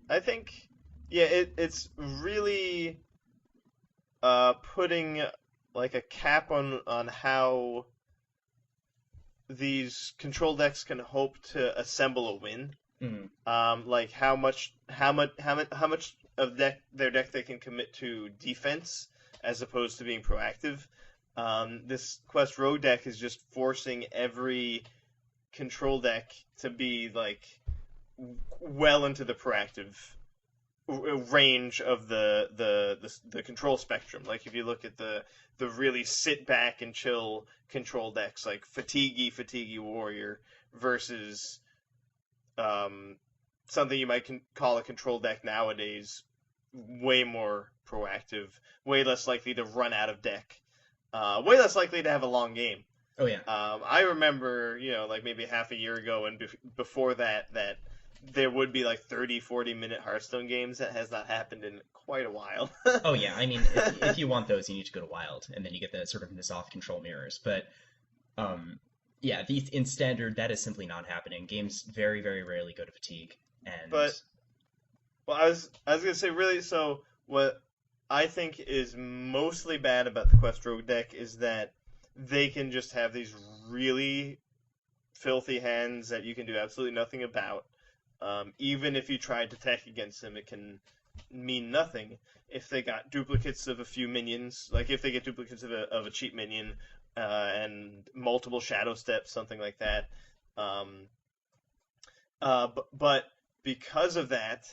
I think, yeah, it's really putting like a cap on how these control decks can hope to assemble a win. Mhm. Like how much of their deck they can commit to defense as opposed to being proactive. This Quest Rogue deck is just forcing every control deck to be like well into the proactive range of the control spectrum. Like if you look at the really sit back and chill control decks like Fatiguey Warrior versus something you might call a control deck nowadays, way more proactive, way less likely to run out of deck, way less likely to have a long game. Oh yeah. I remember, like maybe half a year ago and before that there would be like 30, 40-minute Hearthstone games. That has not happened in quite a while. Oh yeah. I mean, if you want those, you need to go to Wild, and then you get the sort of N'Zoth control mirrors. But yeah, these in standard that is simply not happening. Games very, very rarely go to fatigue, and But well, I was gonna say really. So what I think is mostly bad about the Quest Rogue deck is that they can just have these really filthy hands that you can do absolutely nothing about. Even if you tried to tech against them, it can mean nothing. If they got duplicates of a few minions, like if they get duplicates of a cheap minion and multiple shadow steps, something like that. Um, but because of that,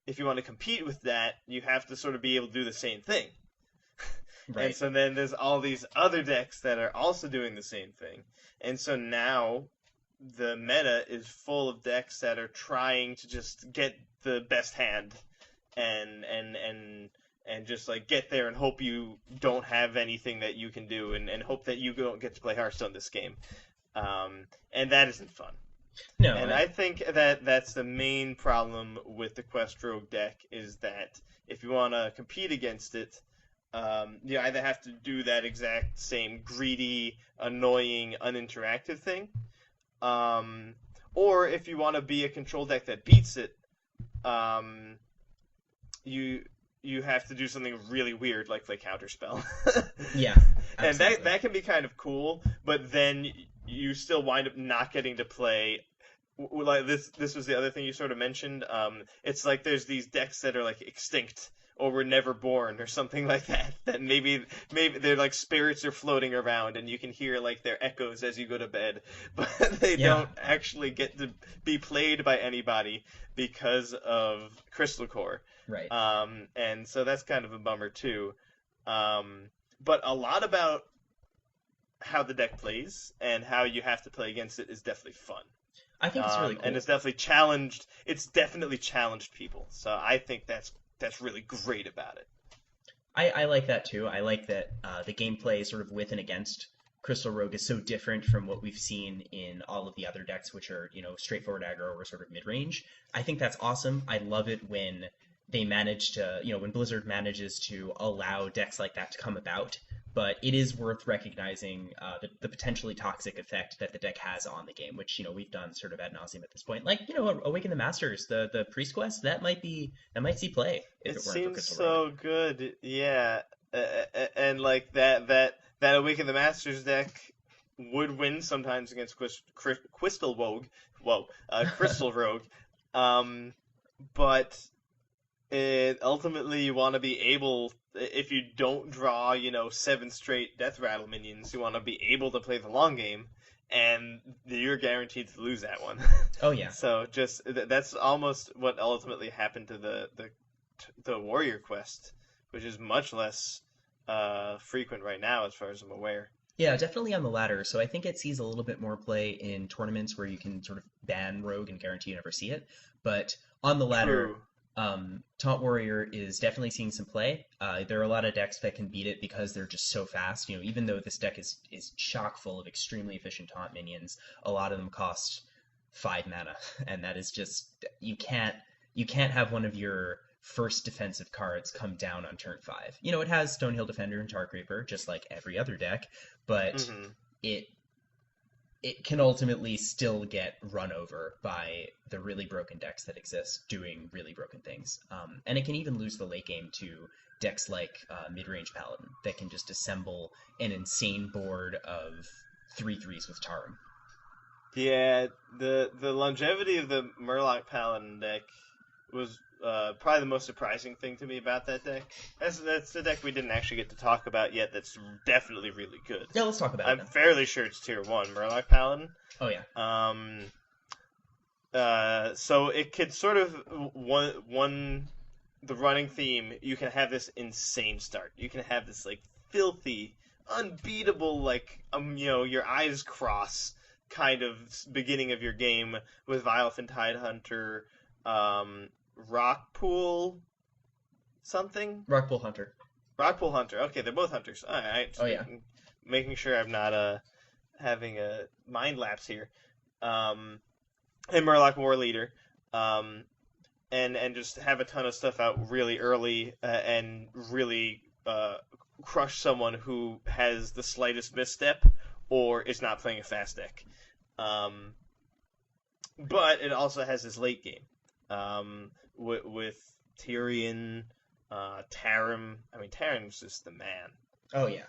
if you want to compete with that, you have to sort of be able to do the same thing. And right. so then there's all these other decks that are also doing the same thing. And so now the meta is full of decks that are trying to just get the best hand and just like get there and hope you don't have anything that you can do and hope that you don't get to play Hearthstone this game. And that isn't fun. No, And I think that that's the main problem with the Quest Rogue deck is that if you want to compete against it, you either have to do that exact same greedy, annoying, uninteractive thing, or if you want to be a control deck that beats it, um, you you have to do something really weird like play Counterspell. yeah, And that absolutely. that can be kind of cool, but then you still wind up not getting to play like this was the other thing you sort of mentioned. It's like there's these decks that are like extinct or were never born or something like that. That maybe they're like spirits are floating around and you can hear like their echoes as you go to bed, but they Yeah, don't actually get to be played by anybody because of Crystal Core. right. And so that's kind of a bummer too. But a lot about how the deck plays and how you have to play against it is definitely fun. I think it's really And cool. it's definitely challenged. It's definitely challenged people. So I think that's really great about it. I like that too. I like that the gameplay sort of with and against Crystal Rogue is so different from what we've seen in all of the other decks, which are, straightforward aggro or sort of mid range. I think that's awesome. I love it when they manage to, when Blizzard manages to allow decks like that to come about. But it is worth recognizing the potentially toxic effect that the deck has on the game, which we've done sort of ad nauseum at this point. Like Awaken the Masters, the priest quest that might see play if It it weren't for seems Crystal Rogue. so good, yeah. And like that Awaken the Masters deck would win sometimes against Crystal Rogue. Whoa, Crystal Rogue. Um, but ultimately you want to be able, if you don't draw, seven straight Death Rattle minions, you want to be able to play the long game, and you're guaranteed to lose that one. Oh yeah, So just that's almost what ultimately happened to the Warrior Quest, which is much less frequent right now, as far as I'm aware. yeah, definitely on the latter. So I think it sees a little bit more play in tournaments where you can sort of ban Rogue and guarantee you never see it. But on the latter, True. Taunt Warrior is definitely seeing some play. There are a lot of decks that can beat it because they're just so fast. Even though this deck is chock full of extremely efficient taunt minions, a lot of them cost 5 mana, and that is just you can't have one of your first defensive cards come down on turn 5. It has Stonehill Defender and Tar Creeper, just like every other deck, but Hmm. it it can ultimately still get run over by the really broken decks that exist doing really broken things. And it can even lose the late game to decks like Midrange Paladin that can just assemble an insane board of 3/3s with Tarim. Yeah, the longevity of the Murloc Paladin deck was probably the most surprising thing to me about that deck. That's the deck we didn't actually get to talk about yet. That's definitely really good. Yeah, let's talk about it I'm then. fairly sure it's tier 1 Murloc Paladin. Oh, yeah. Um, so it could sort of one the running theme. You can have this insane start. You can have this like filthy, unbeatable, like your eyes cross kind of beginning of your game with Violent Tidehunter, um, Rockpool something, Rockbull Hunter. Rockpool Hunter. Okay, they're both hunters. All right, Oh, just yeah. making sure I'm not having a mind lapse here. Um, and Murloc War Leader, um, and just have a ton of stuff out really early and really crush someone who has the slightest misstep or is not playing a fast deck. Um, but it also has this late game with Tyrion, Tarim. I mean, Tarim's just the man. Oh, yeah.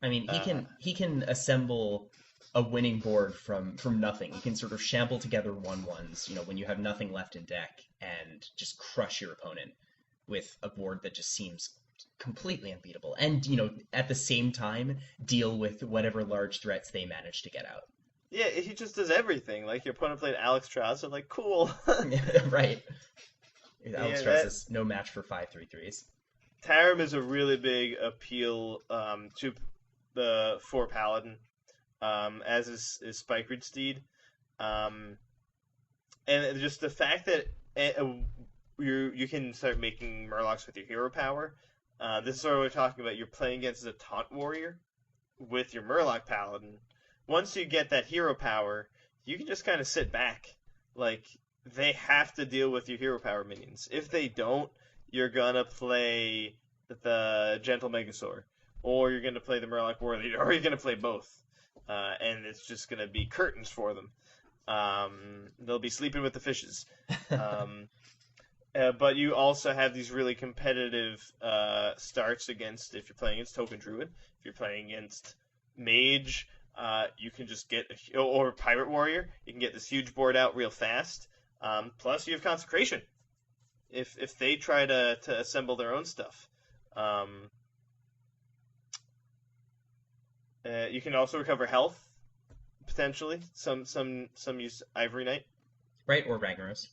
I mean, he Uh, can he can assemble a winning board from nothing. He can sort of shamble together 1/1s, when you have nothing left in deck, and just crush your opponent with a board that just seems completely unbeatable. And at the same time, deal with whatever large threats they manage to get out. yeah, he just does everything. Like your opponent played Alex Strauss, I'm like, cool. Right. Yeah, Alexstrasza that is no match for 5/3/3s. Tarim is a really big appeal to the for Paladin, as is Spikered Steed. Um, and just the fact that you can start making Murlocs with your hero power. This is sort of what we're talking about. You're playing against a taunt warrior with your Murloc Paladin. Once you get that hero power, you can just kind of sit back. Like they have to deal with your hero power minions. If they don't, you're gonna play the Gentle Megasaur, or you're gonna play the Murloc War Leader, or you're gonna play both, and it's just gonna be curtains for them. They'll be sleeping with the fishes. Um, but you also have these really competitive starts against if you're playing against Token Druid, if you're playing against Mage, you can just get or Pirate Warrior, you can get this huge board out real fast. Plus, you have Consecration if they try to assemble their own stuff. Um, you can also recover health potentially. Some use Ivory Knight. Right, or Ragnaros.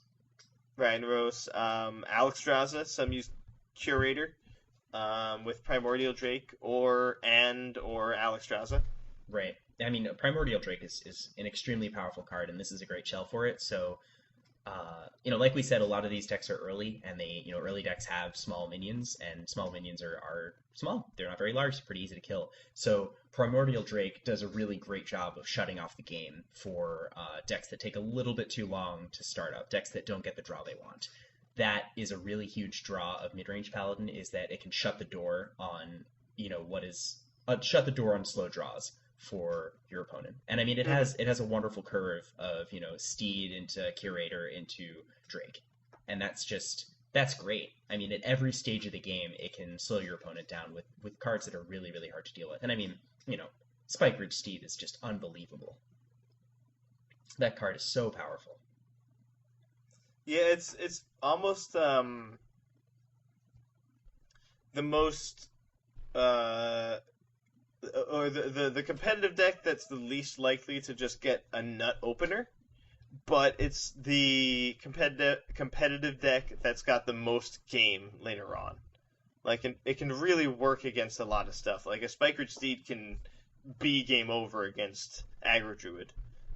Ragnaros, Alexstrasza, some use Curator with Primordial Drake or Alexstrasza. Right. I mean, Primordial Drake is an extremely powerful card, and this is a great shell for it. So, like we said, a lot of these decks are early, and early decks have small minions, and small minions are small. They're not very large, they're pretty easy to kill. So, Primordial Drake does a really great job of shutting off the game for decks that take a little bit too long to start up, decks that don't get the draw they want. That is a really huge draw of Midrange Paladin, is that it can shut the door on, shut the door on slow draws for your opponent. And I mean, it Mm-hmm. has a wonderful curve of Steed into Curator into Drake, and that's great. I mean, at every stage of the game, it can slow your opponent down with cards that are really really hard to deal with. And I mean, Spike Ridge Steed is just unbelievable. That card is so powerful. Yeah, it's almost the most uh, or the competitive deck that's the least likely to just get a nut opener, but it's the competitive deck that's got the most game later on. Like it can really work against a lot of stuff. Like a Spikered Steed can be game over against Aggro Druid.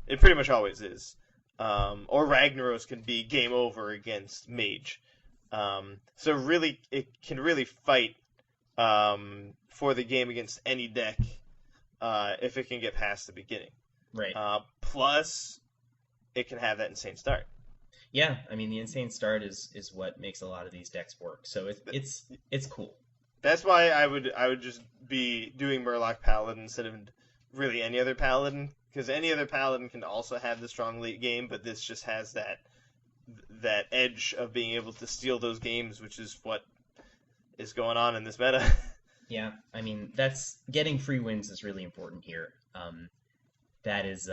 It pretty much always is. Or Ragnaros can be game over against Mage. So really, it can really fight for the game against any deck if it can get past the beginning. Right. Plus, it can have that insane start. Yeah, I mean the insane start is what makes a lot of these decks work. So it's cool. That's why I would just be doing Murloc Paladin instead of really any other Paladin, because any other Paladin can also have the strong late game, but this just has that edge of being able to steal those games, which is what is going on in this meta. Yeah, I mean that's getting free wins is really important here. That is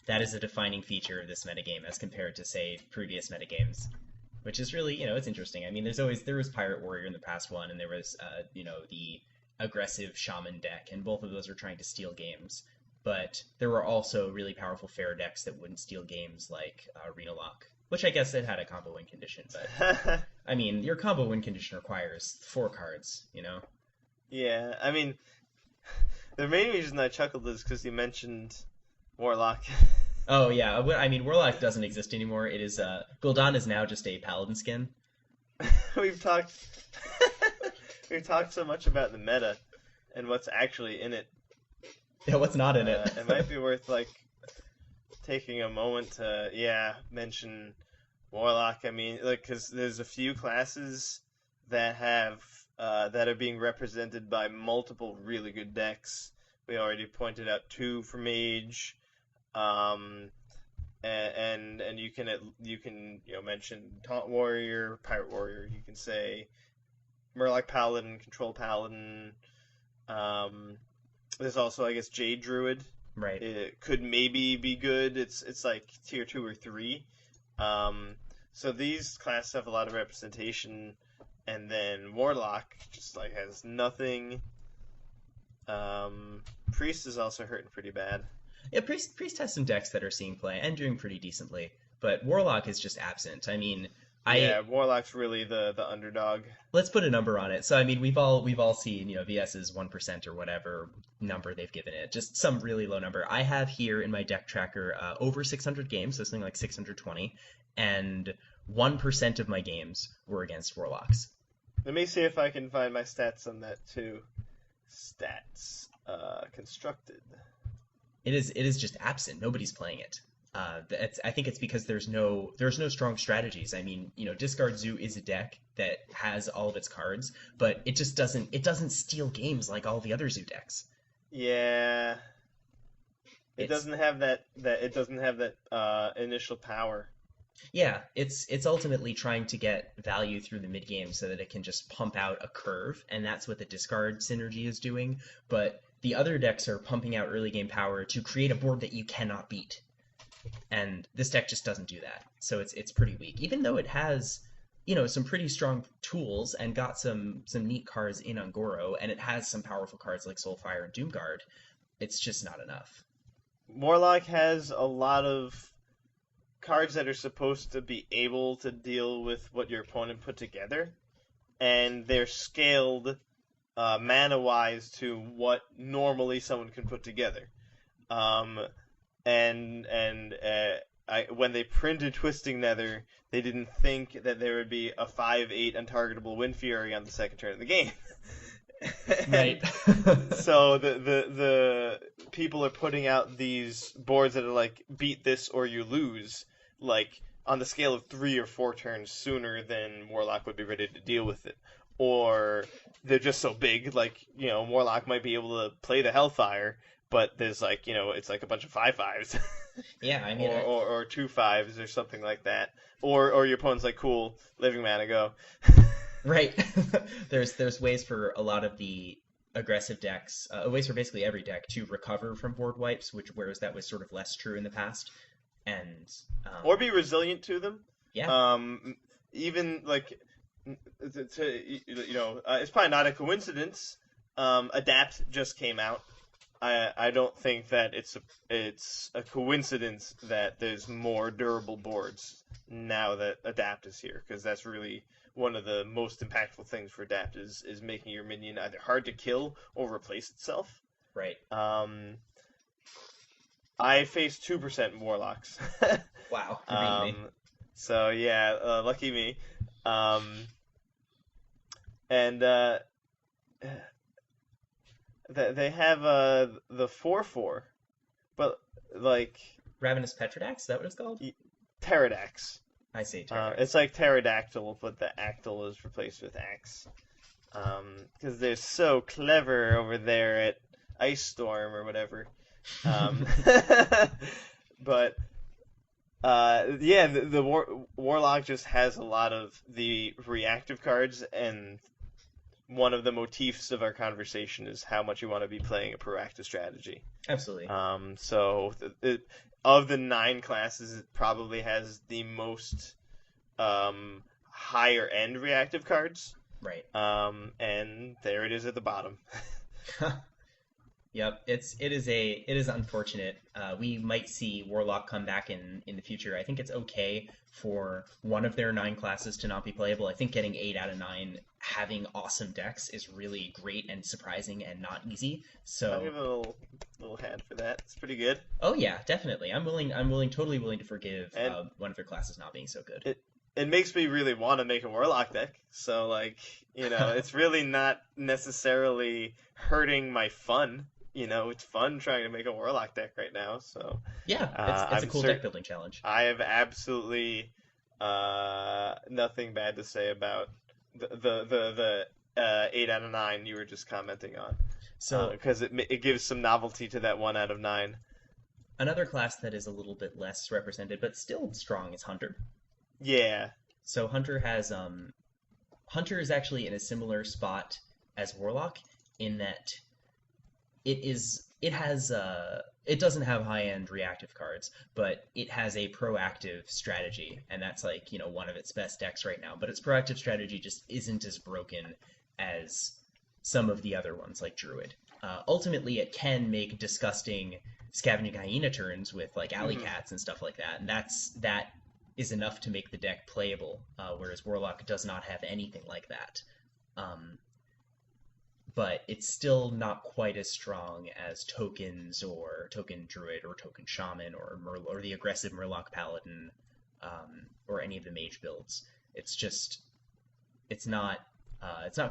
that is a defining feature of this metagame as compared to say previous metagames, which is really it's interesting. I mean, there was Pirate Warrior in the past one, and there was the aggressive Shaman deck, and both of those are trying to steal games. But there were also really powerful fair decks that wouldn't steal games like Arena Lock, which I guess it had a combo win condition. But I mean, your combo win condition requires 4 cards. Yeah, I mean, the main reason I chuckled is because you mentioned Warlock. Oh yeah, I mean Warlock doesn't exist anymore. It is Gul'dan is now just a paladin skin. we've talked we've talked so much about the meta and what's actually in it. Yeah, what's not in it? It might be worth like taking a moment to mention Warlock. I mean, like, because there's a few classes that have that are being represented by multiple really good decks. We already pointed out 2 for Mage, um, and you can mention Taunt Warrior, Pirate Warrior. You can say Murloc Paladin, Control Paladin. Um, there's also, I guess, Jade Druid. Right. It could maybe be good. It's like tier 2 or 3. So these classes have a lot of representation, and then Warlock just like has nothing. Priest is also hurting pretty bad. Yeah, Priest has some decks that are seeing play and doing pretty decently, but Warlock is just absent. I mean, Yeah, Warlock's really the underdog. let's put a number on it. So I mean, we've all seen VS's 1% or whatever number they've given it, just some really low number. I have here in my deck tracker over 600 games, so something like 620, and 1% of my games were against Warlocks. Let me see if I can find my stats on that too. Stats constructed. It is just absent. Nobody's playing it. I think it's because there's no strong strategies. I mean, Discard Zoo is a deck that has all of its cards, but it doesn't steal games like all the other Zoo decks. Yeah, it It's doesn't have that initial power. Yeah, it's ultimately trying to get value through the mid game so that it can just pump out a curve, and that's what the discard synergy is doing. But the other decks are pumping out early game power to create a board that you cannot beat. And this deck just doesn't do that. So it's pretty weak. Even though it has, some pretty strong tools and got some neat cards in Ungoro, and it has some powerful cards like Soulfire and Doomguard, it's just not enough. Warlock has a lot of cards that are supposed to be able to deal with what your opponent put together, and they're scaled mana wise to what normally someone can put together. Um, when they printed Twisting Nether, they didn't think that there would be a 5/8 untargetable Wind Fury on the second turn of the game. Right. So the people are putting out these boards that are like beat this or you lose, like on the scale of 3 or 4 turns sooner than Warlock would be ready to deal with it. Or they're just so big, like, Warlock might be able to play the Hellfire, but there's like, it's like a bunch of 5/5s. Yeah, I mean, or 2/5s or something like that. Or your opponent's like, cool, living mana, go. right. There's ways for a lot of the aggressive decks, ways for basically every deck to recover from board wipes, whereas that was sort of less true in the past. And Or be resilient to them. yeah, Even like, it's probably not a coincidence. Adapt just came out. I don't think that it's a coincidence that there's more durable boards now that Adapt is here, because that's really one of the most impactful things for Adapt is making your minion either hard to kill or replace itself. right. I face 2% Warlocks. Wow, you beat me. So yeah, lucky me. Um, and they have the 4/4, but like Ravenous Petrodax, is that what it's called? Pterodax. I see, Pterodax. It's like pterodactyl, but the actyl is replaced with axe. Because they're so clever over there at Ice Storm or whatever. Um, but yeah, the Warlock just has a lot of the reactive cards, and one of the motifs of our conversation is how much you want to be playing a proactive strategy. Absolutely. So of the 9 classes, it probably has the most higher end reactive cards. Right. And there it is at the bottom. Yep, it is unfortunate. We might see Warlock come back in the future. I think it's okay for one of their 9 classes to not be playable. I think getting 8 out of 9 having awesome decks is really great and surprising and not easy. I'll So, give a little hand for that. It's pretty good. oh yeah, definitely. Totally willing to forgive And one of their classes not being so good. it makes me really want to make a Warlock deck. So like, it's really not necessarily hurting my fun. It's fun trying to make a Warlock deck right now. So Yeah, it's a cool deck building challenge. I have absolutely nothing bad to say about the 8 out of 9 you were just commenting on. So Because it gives some novelty to that 1 out of 9. another class that is a little bit less represented but still strong is Hunter. Yeah. So Hunter is actually in a similar spot as Warlock in that it doesn't have high end reactive cards, but it has a proactive strategy, and that's like, one of its best decks right now. But its proactive strategy just isn't as broken as some of the other ones like Druid. Ultimately, it can make disgusting scavenging hyena turns with like alley Hmm. cats and stuff like that, and that is enough to make the deck playable. Whereas Warlock does not have anything like that. Um, but it's still not quite as strong as tokens or token druid or token shaman or the aggressive Murloc paladin, or any of the mage builds. It's just it's not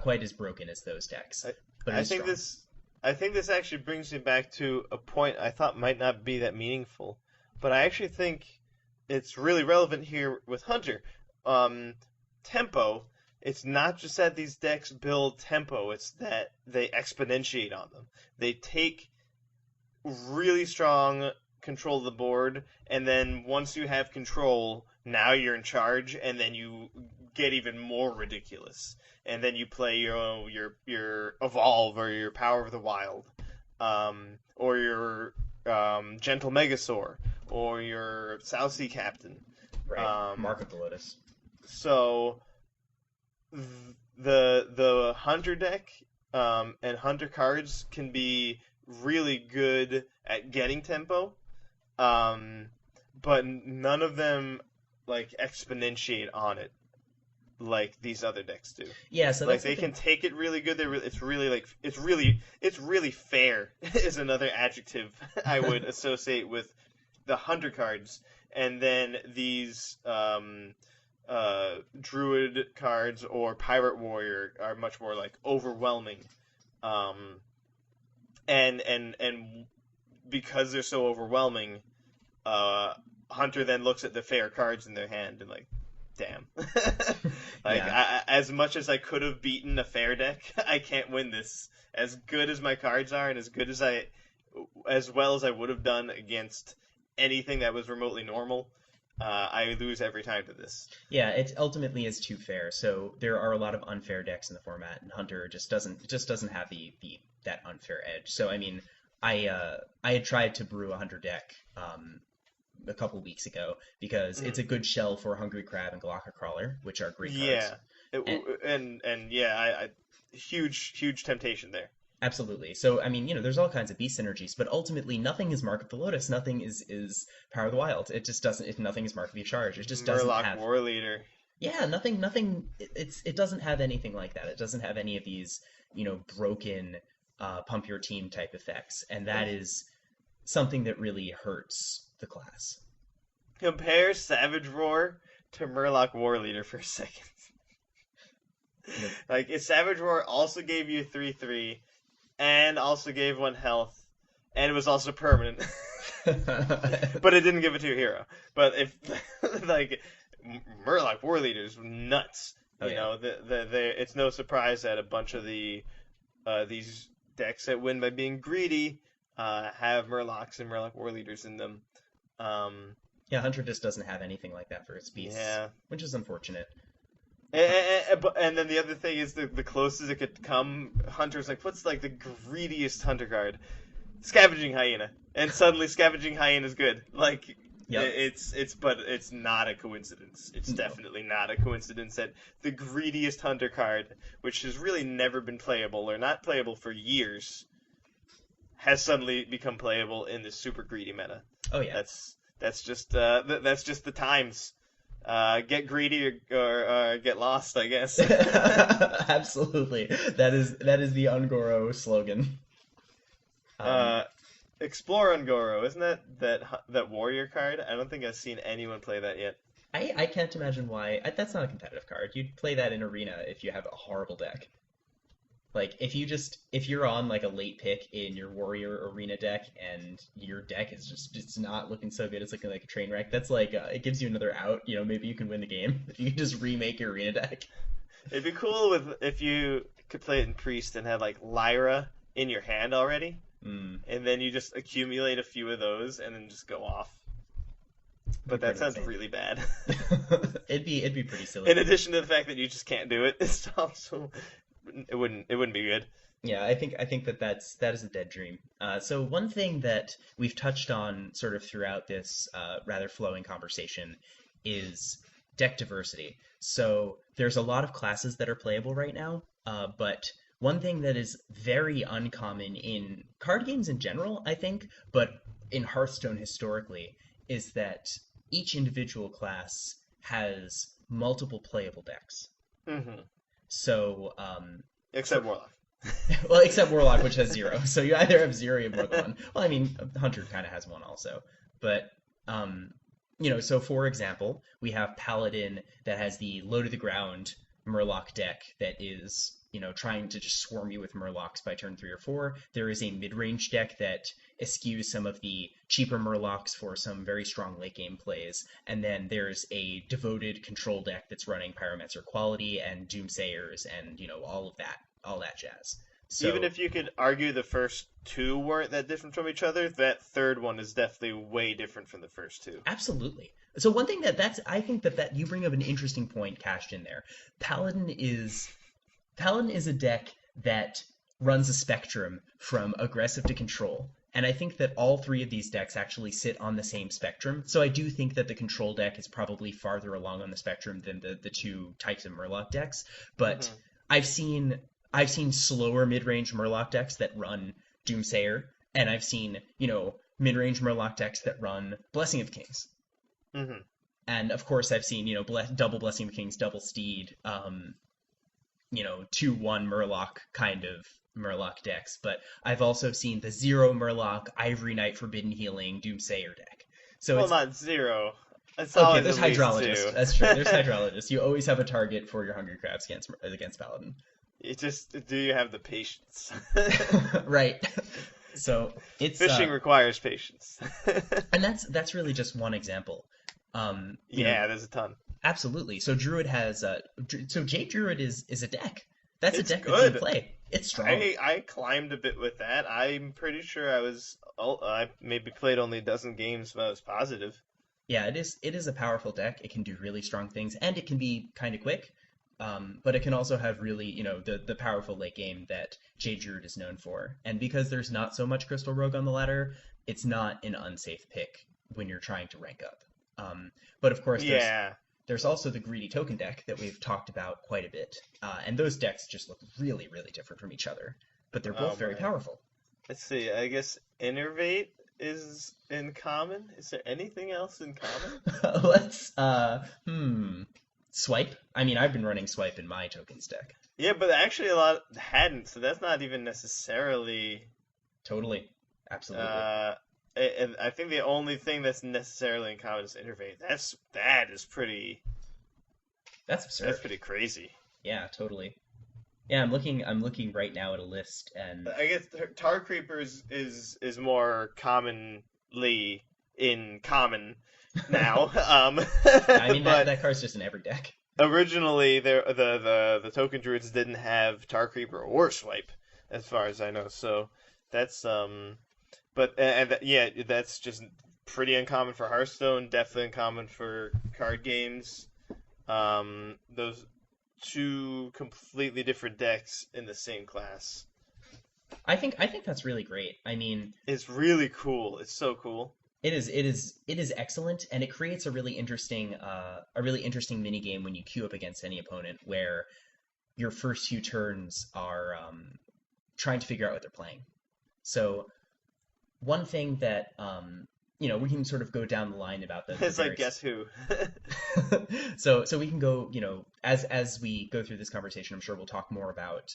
quite as broken as those decks, I, but it I is think strong. this I think this actually brings me back to a point I thought might not be that meaningful, but I actually think it's really relevant here with Hunter. Um, Tempo. It's not just that these decks build tempo; it's that they exponentiate on them. They take really strong control of the board, and then once you have control, now you're in charge, and then you get even more ridiculous. And then you play your evolve or your power of the wild, or your gentle megasaur, or your South Sea captain. Right, Um, Mark of the Lotus. so the hunter deck and hunter cards can be really good at getting tempo, um, but none of them like exponentiate on it like these other decks do. Yeah, so Like that's they something. can take it really good. It's really fair is another adjective I would associate with the hunter cards, and then these druid cards or pirate warrior are much more like overwhelming, um, and because they're so overwhelming, uh, hunter then looks at the fair cards in their hand and like, damn, like Yeah. as much as I could have beaten a fair deck, I can't win this. As good as my cards are, and as well as I would have done against anything that was remotely normal, I lose every time to this. Yeah, it ultimately is too fair. So there are a lot of unfair decks in the format, and Hunter just doesn't have the that unfair edge. So I mean, I had tried to brew a Hunter deck a couple weeks ago because it's Mhm. a good shell for Hungry Crab and Galactic Crawler, which are great cards. Yeah, And and yeah, huge temptation there. absolutely. So I mean, there's all kinds of beast synergies, but ultimately nothing is Mark of the Lotus, nothing is Power of the Wild. It just doesn't. If nothing is Mark of the Charge, it just doesn't Murloc have. War Leader. Yeah, nothing. It doesn't have anything like that. It doesn't have any of these, broken, pump your team type effects, and that is something that really hurts the class. Compare Savage Roar to Murloc War Leader for a second. Yep. Like, if Savage Roar also gave you 3/3, and also gave 1 health, and it was also permanent, but it didn't give it to your hero. But if, like, Murloc War Leader's nuts. Oh You yeah. know, it's no surprise that a bunch of these decks that win by being greedy have Murlocs and Murloc War Leaders in them. Um, Yeah, Hunter just doesn't have anything like that for its beasts, yeah. which is unfortunate. And then the other thing is the closest it could come, Hunter's like, what's like the greediest Hunter card? Scavenging Hyena. And suddenly Scavenging Hyena is good. Like, Yep. but it's not a coincidence. It's No. definitely not a coincidence that the greediest Hunter card, which has really never been playable or not playable for years, has suddenly become playable in this super greedy meta. Oh yeah. That's just the times. Get greedy or get lost, I guess. Absolutely. That is the Ungoro slogan. Um, uh, Explore Ungoro, isn't that warrior card? I don't think I've seen anyone play that yet. I can't imagine why. That's not a competitive card. You'd play that in Arena if you have a horrible deck. Like if you're on like a late pick in your Warrior Arena deck and your deck is just it's not looking so good, it's looking like a train wreck. That's like it gives you another out. Maybe you can win the game if you can just remake your Arena deck. It'd be cool if you could play it in Priest and had like Lyra in your hand already, Mm, and then you just accumulate a few of those and then just go off. be But that pretty sounds insane. really bad. It'd be pretty In silly. addition to the fact that you just can't do it, it's also it wouldn't be good. Yeah, I think that is a dead dream. So one thing that we've touched on sort of throughout this rather flowing conversation is deck diversity. So there's a lot of classes that are playable right now, but one thing that is very uncommon in card games in general, I think, but in Hearthstone historically, is that each individual class has multiple playable decks. Hmm. So, Except for Warlock. well, except Warlock, which has zero. So you either have zero or more than one. Well, I mean, Hunter kind of has one also. But, um, so for example, we have Paladin that has the low to the ground Murloc deck that is, trying to just swarm you with Murlocs by turn 3 or 4. There is a mid-range deck that eschews some of the cheaper Murlocs for some very strong late game plays. And then there's a devoted control deck that's running Pyromancer Quality and Doomsayers and, all that jazz. Even So if you could argue the first two weren't that different from each other, that third one is definitely way different from the first two. absolutely. So one thing that's I think that you bring up an interesting point cashed in there. Paladin is Paladin is a deck that runs a spectrum from aggressive to control. And I think that all three of these decks actually sit on the same spectrum. So I do think that the control deck is probably farther along on the spectrum than the two types of Murloc decks. But Hmm. I've seen I've seen slower mid-range Murloc decks that run Doomsayer, and I've seen, mid-range Murloc decks that run Blessing of Kings. Hmm. And of course I've seen, double Blessing of Kings, double Steed, 2/1 Murloc kind of Murloc decks, but I've also seen the zero Murloc, Ivory Knight, Forbidden Healing, Doomsayer deck. So Well, it's not zero. It's okay. always There's at least Hydrologist. two. That's true. There's Hydrologist. You always have a target for your Hungry Crabs against Paladin. It just, do you have the patience? Right. So it's Fishing requires patience. and that's really just one example. Yeah, there's a ton. Absolutely. So Druid has so Jade Druid is a deck. That's a It's deck that you good. play. It's strong. I climbed a bit with that. I'm pretty sure I maybe played only a dozen games, but I was positive. Yeah, it is a powerful deck. It can do really strong things, and it can be kind of quick. But it can also have really, the powerful late game that Jade Druid is known for. And because there's not so much Crystal Rogue on the ladder, it's not an unsafe pick when you're trying to rank up. But of course, there's Yeah. there's also the greedy token deck that we've talked about quite a bit, and those decks just look really, really different from each other. But they're Oh both very my. powerful. Let's see. I guess Innervate is in common. Is there anything else in common? Let's swipe. I mean, I've been running swipe in my tokens deck. Yeah, but actually a lot hadn't, so that's not even necessarily. Totally, absolutely. Uh, I think the only thing that's necessarily in common is Innervate. That is pretty. That's That's absurd. pretty crazy. Yeah, totally. Yeah, I'm looking right now at a list, and I guess Tar Creepers is more commonly in common now. yeah, I mean that But that card's just in every deck. originally the token druids didn't have Tar Creeper or Swipe, as far as I know. So that's but yeah, that's just pretty uncommon for Hearthstone. Definitely uncommon for card games. Those two completely different decks in the same class. I think that's really great. I mean, It's really cool. It's so cool. it is excellent, and it creates a really interesting mini game when you queue up against any opponent where your first few turns are trying to figure out what they're playing. So one thing that we can sort of go down the line about the It's like various. Guess Who. So we can go, as we go through this conversation, I'm sure we'll talk more about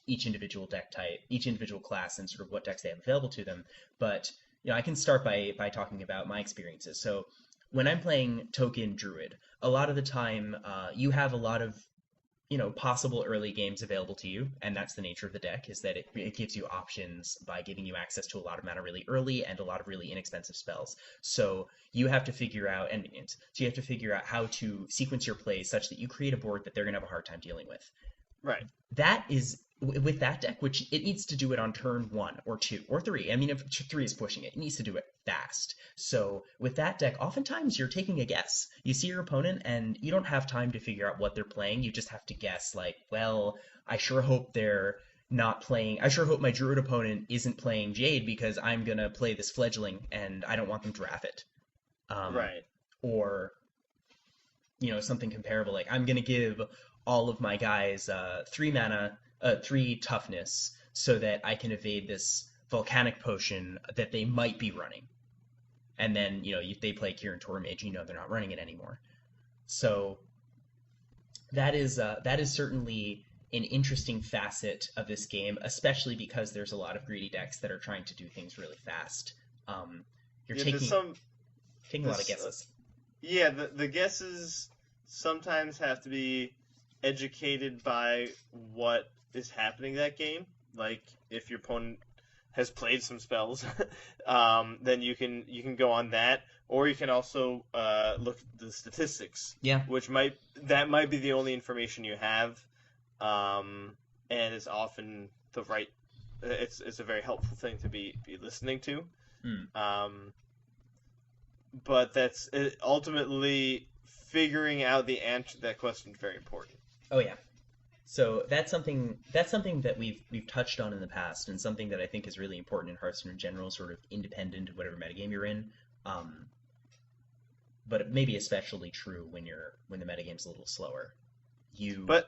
each individual deck type, each individual class, and sort of what decks they have available to them. But I can start by talking about my experiences. So when I'm playing Token Druid, a lot of the time you have a lot of possible early games available to you, and that's the nature of the deck, is that it gives you options by giving you access to a lot of mana really early and a lot of really inexpensive spells. So you have to figure out and minions. So you have to figure out how to sequence your plays such that you create a board that they're going to have a hard time dealing with. Right. That is with that deck, which it needs to do it on turn 1 or 2 or 3. I mean, if 3 is pushing it, it needs to do it fast. So with that deck, oftentimes you're taking a guess. You see your opponent and you don't have time to figure out what they're playing. You just have to guess, like, well, I sure hope they're not playing. I sure hope my druid opponent isn't playing Jade because I'm gonna play this fledgling and I don't want them to draft it. Um, Right. or something comparable. Like I'm gonna give all of my guys 3 mana, 3 toughness, so that I can evade this volcanic potion that they might be running. And then if they play Kirin Tormage, they're not running it anymore. So that is certainly an interesting facet of this game, especially because there's a lot of greedy decks that are trying to do things really fast. You're Yeah, taking a lot of this guesses. yeah, the guesses sometimes have to be educated by what is happening that game. Like if your opponent has played some spells, then you can go on that, or you can also look at the statistics, Yeah. which might be the only information you have, and is often the right. It's a very helpful thing to be listening to. Hmm. Um, but that's ultimately figuring out the answer to that question is very important. Oh yeah. So that's something that we've touched on in the past, and something that I think is really important in Hearthstone in general, sort of independent of whatever metagame you're in. Um, but it may be especially true when the metagame's a little slower. You But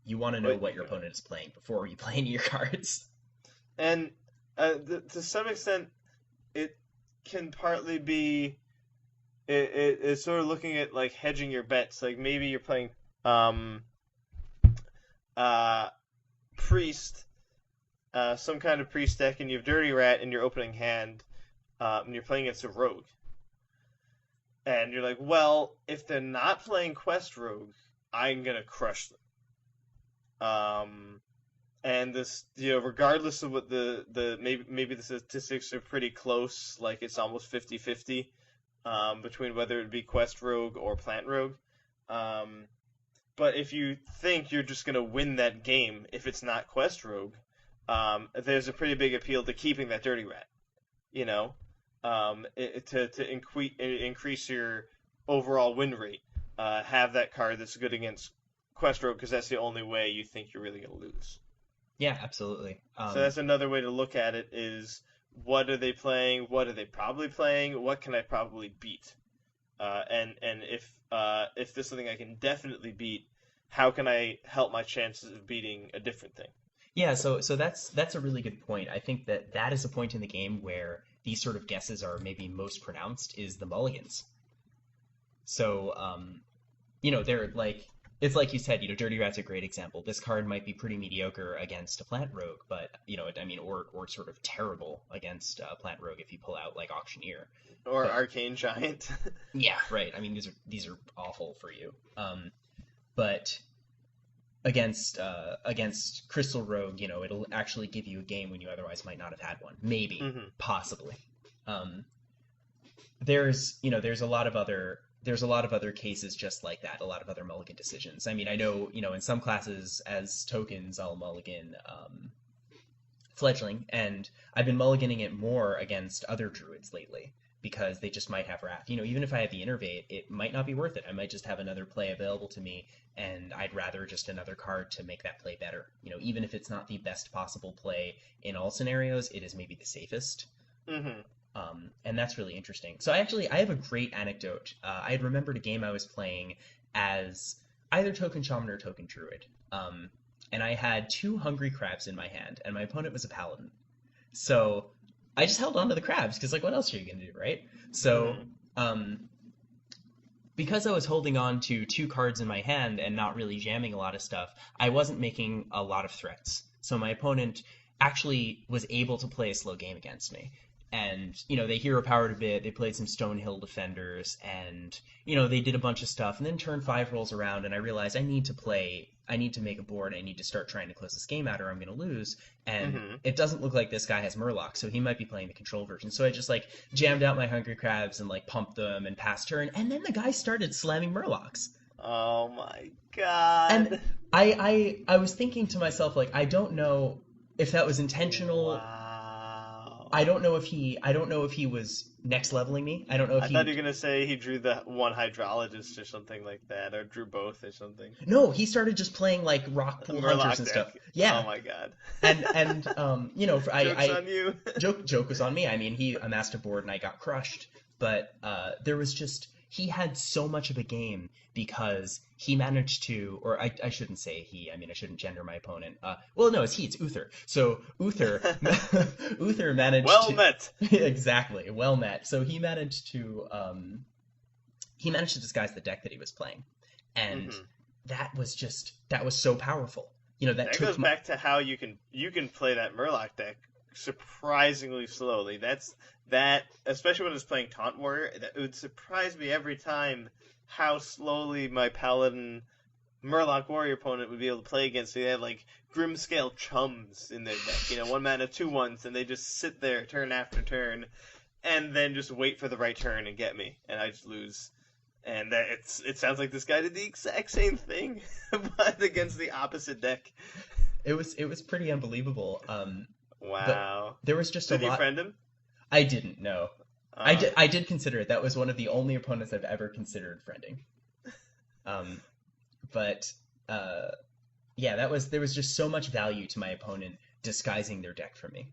you want to know but what your opponent is playing before you play any of your cards. and to some extent, it can partly be it's sort of looking at like hedging your bets. Like maybe you're playing um uh priest, some kind of priest deck, and you have dirty rat in your opening hand, and you're playing against a rogue. And you're like, well, if they're not playing quest rogue, I'm gonna crush them. And this, regardless of what the maybe the statistics are pretty close, like it's almost 50-50, between whether it be quest rogue or plant rogue. Um, but if you think you're just gonna win that game if it's not quest rogue, there's a pretty big appeal to keeping that dirty rat. You know, to increase your overall win rate. Have that card that's good against quest rogue because that's the only way you think you're really gonna lose. Yeah, absolutely. So that's another way to look at it is what are they playing? What are they probably playing? What can I probably beat? And if there's something I can definitely beat, how can I help my chances of beating a different thing? Yeah, so that's a really good point. I think that is a point in the game where these sort of guesses are maybe most pronounced is the mulligans. So they're like it's like you said, Dirty Rat's a great example. This card might be pretty mediocre against a plant rogue, but I mean, or sort of terrible against plant rogue if you pull out like Auctioneer. Or But Arcane Giant. yeah, right. I mean, these are awful for you. But against Crystal Rogue, it'll actually give you a game when you otherwise might not have had one. Maybe, Hmm. possibly. Um, there's a lot of other cases just like that, a lot of other mulligan decisions. I mean, I know, in some classes as tokens I'll mulligan fledgling, and I've been mulliganing it more against other druids lately because they just might have wrath. Even if I have the innervate, it might not be worth it. I might just have another play available to me, and I'd rather just another card to make that play better. Even if it's not the best possible play in all scenarios, it is maybe the safest. Hmm. And that's really interesting. So I have a great anecdote. I had remembered a game I was playing as either token shaman or token druid. And I had two hungry crabs in my hand, and my opponent was a paladin. So I just held on to the crabs because, like, what else are you gonna do, right? So Hmm. um, because I was holding on to two cards in my hand and not really jamming a lot of stuff, I wasn't making a lot of threats. So my opponent actually was able to play a slow game against me. And, they hero powered a bit, they played some Stonehill Defenders, and, they did a bunch of stuff. And then turn five rolls around, and I realized I need to make a board, I need to start trying to close this game out, or I'm going to lose. And Hmm. it doesn't look like this guy has Murloc, so he might be playing the control version. So I just, like, jammed out my Hungry Crabs and, like, pumped them and passed turn, and then the guy started slamming Murlocs. Oh my And God. I was thinking to myself, like, I don't know if that was intentional. Wow. I don't know if he was next leveling me. I don't know if I thought he you were gonna say he drew the one hydrologist or something like that, or drew both or something. No, he started just playing like rock A pool hunters Murloc and stuff. deck. Yeah. Oh my God. And Joke's I on you. joke was on me. I mean, he amassed a board and I got crushed. But there was just he had so much of a game because he managed to, or I shouldn't say he. I mean, I shouldn't gender my opponent. Well, no, it's Uther. So Uther Uther managed Well to met. exactly well met. So he managed to disguise the deck that he was playing, and Hmm. that was so powerful. That That took goes my back to how you can play that Murloc deck surprisingly slowly. That especially when it's playing Taunt Warrior, that it would surprise me every time how slowly my Paladin Murloc Warrior opponent would be able to play against me. They had like Grimscale Chums in their deck, 1 mana 2/1s, and they just sit there turn after turn, and then just wait for the right turn and get me, and I just lose. And it sounds like this guy did the exact same thing, but against the opposite deck. it was pretty unbelievable. But Wow. there was just a Did you lot. friend him? I didn't know. I Uh, did I did consider it. That was one of the only opponents I've ever considered friending. Um, but uh, yeah, there was just so much value to my opponent disguising their deck from me.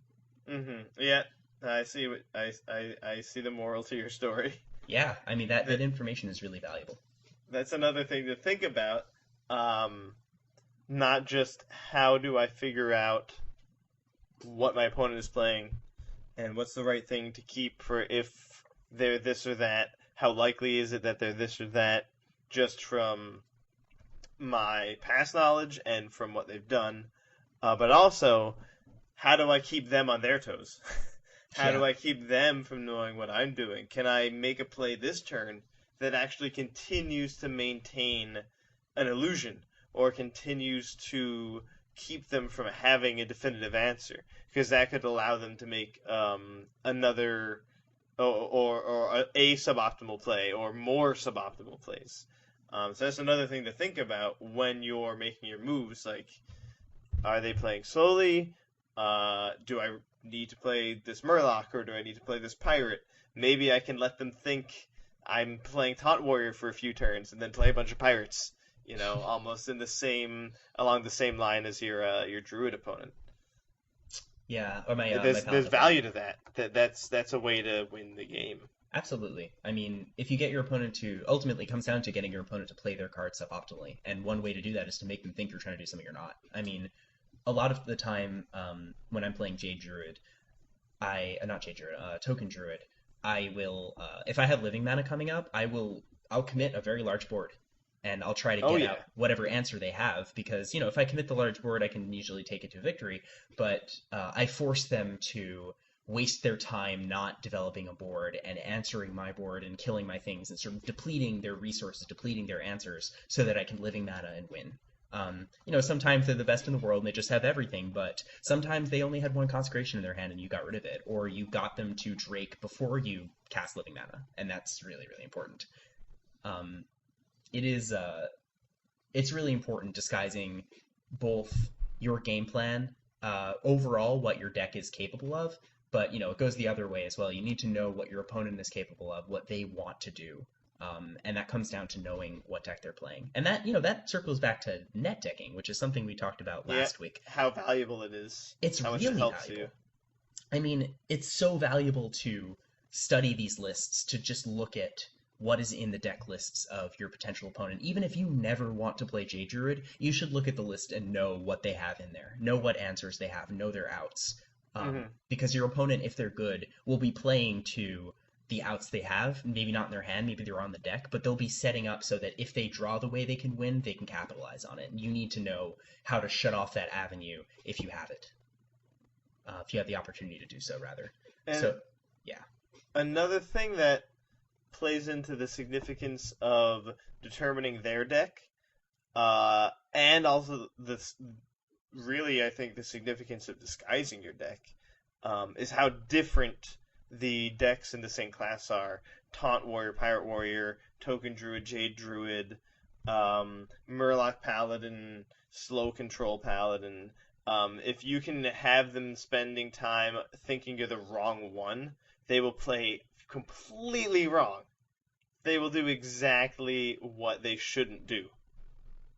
Yeah, I see. I see the moral to your story. Yeah, I mean that That information is really valuable. that's another thing to think about. Um, Not just how do I figure out what my opponent is playing and what's the right thing to keep for if they're this or that. How likely is it that they're this or that? Just from my past knowledge and from what they've done, but also how do I keep them on their toes? How Yeah, do I keep them from knowing what I'm doing? Can I make a play this turn that actually continues to maintain an illusion or continues to keep them from having a definitive answer? Because that could allow them to make another or a suboptimal play or more suboptimal plays. So that's another thing to think about when you're making your moves. Like, are they playing slowly? Do I need to play this Murloc or do I need to play this Pirate? Maybe I can let them think I'm playing Taunt Warrior for a few turns and then play a bunch of Pirates. Almost in the same along the same line as your Druid opponent. yeah, or my There's paladin opponent. value to that. That's a way to win the game. Absolutely. I mean, if you get your opponent to ultimately it comes down to getting your opponent to play their cards suboptimally, and one way to do that is to make them think you're trying to do something you're not. I mean, a lot of the time when I'm playing Jade Druid, not Jade Druid, Token Druid, I will if I have living mana coming up, I'll commit a very large board, and I'll try to Oh get out yeah. whatever answer they have because if I commit the large board, I can usually take it to victory. But I force them to waste their time not developing a board and answering my board and killing my things and sort of depleting their resources, depleting their answers, so that I can living mana and win. Sometimes they're the best in the world and they just have everything, but sometimes they only had one consecration in their hand and you got rid of it, or you got them to Drake before you cast Living Mana, and that's really, really important. Um, it is it's really important disguising both your game plan, overall what your deck is capable of, but it goes the other way as well. You need to know what your opponent is capable of, what they want to do, and that comes down to knowing what deck they're playing. And that circles back to net decking, which is something we talked about Yeah, last week. how valuable it is, It's how much it really helps you. valuable. I mean, it's so valuable to study these lists, to just look at what is in the deck lists of your potential opponent. Even if you never want to play Jade Druid, you should look at the list and know what they have in there, know what answers they have, know their outs. Hmm. Because your opponent, if they're good, will be playing to the outs they have, maybe not in their hand, maybe they're on the deck, but they'll be setting up so that if they draw the way they can win, they can capitalize on it. And you need to know how to shut off that avenue if you have it, if you have the opportunity to do so, rather. And So, yeah. another thing that plays into the significance of determining their deck, and also really, I think the significance of disguising your deck, is how different the decks in the same class are. Taunt Warrior, Pirate Warrior, Token Druid, Jade Druid, Murloc Paladin, Slow Control Paladin. If you can have them spending time thinking you're the wrong one, they will play completely wrong. They will do exactly what they shouldn't do.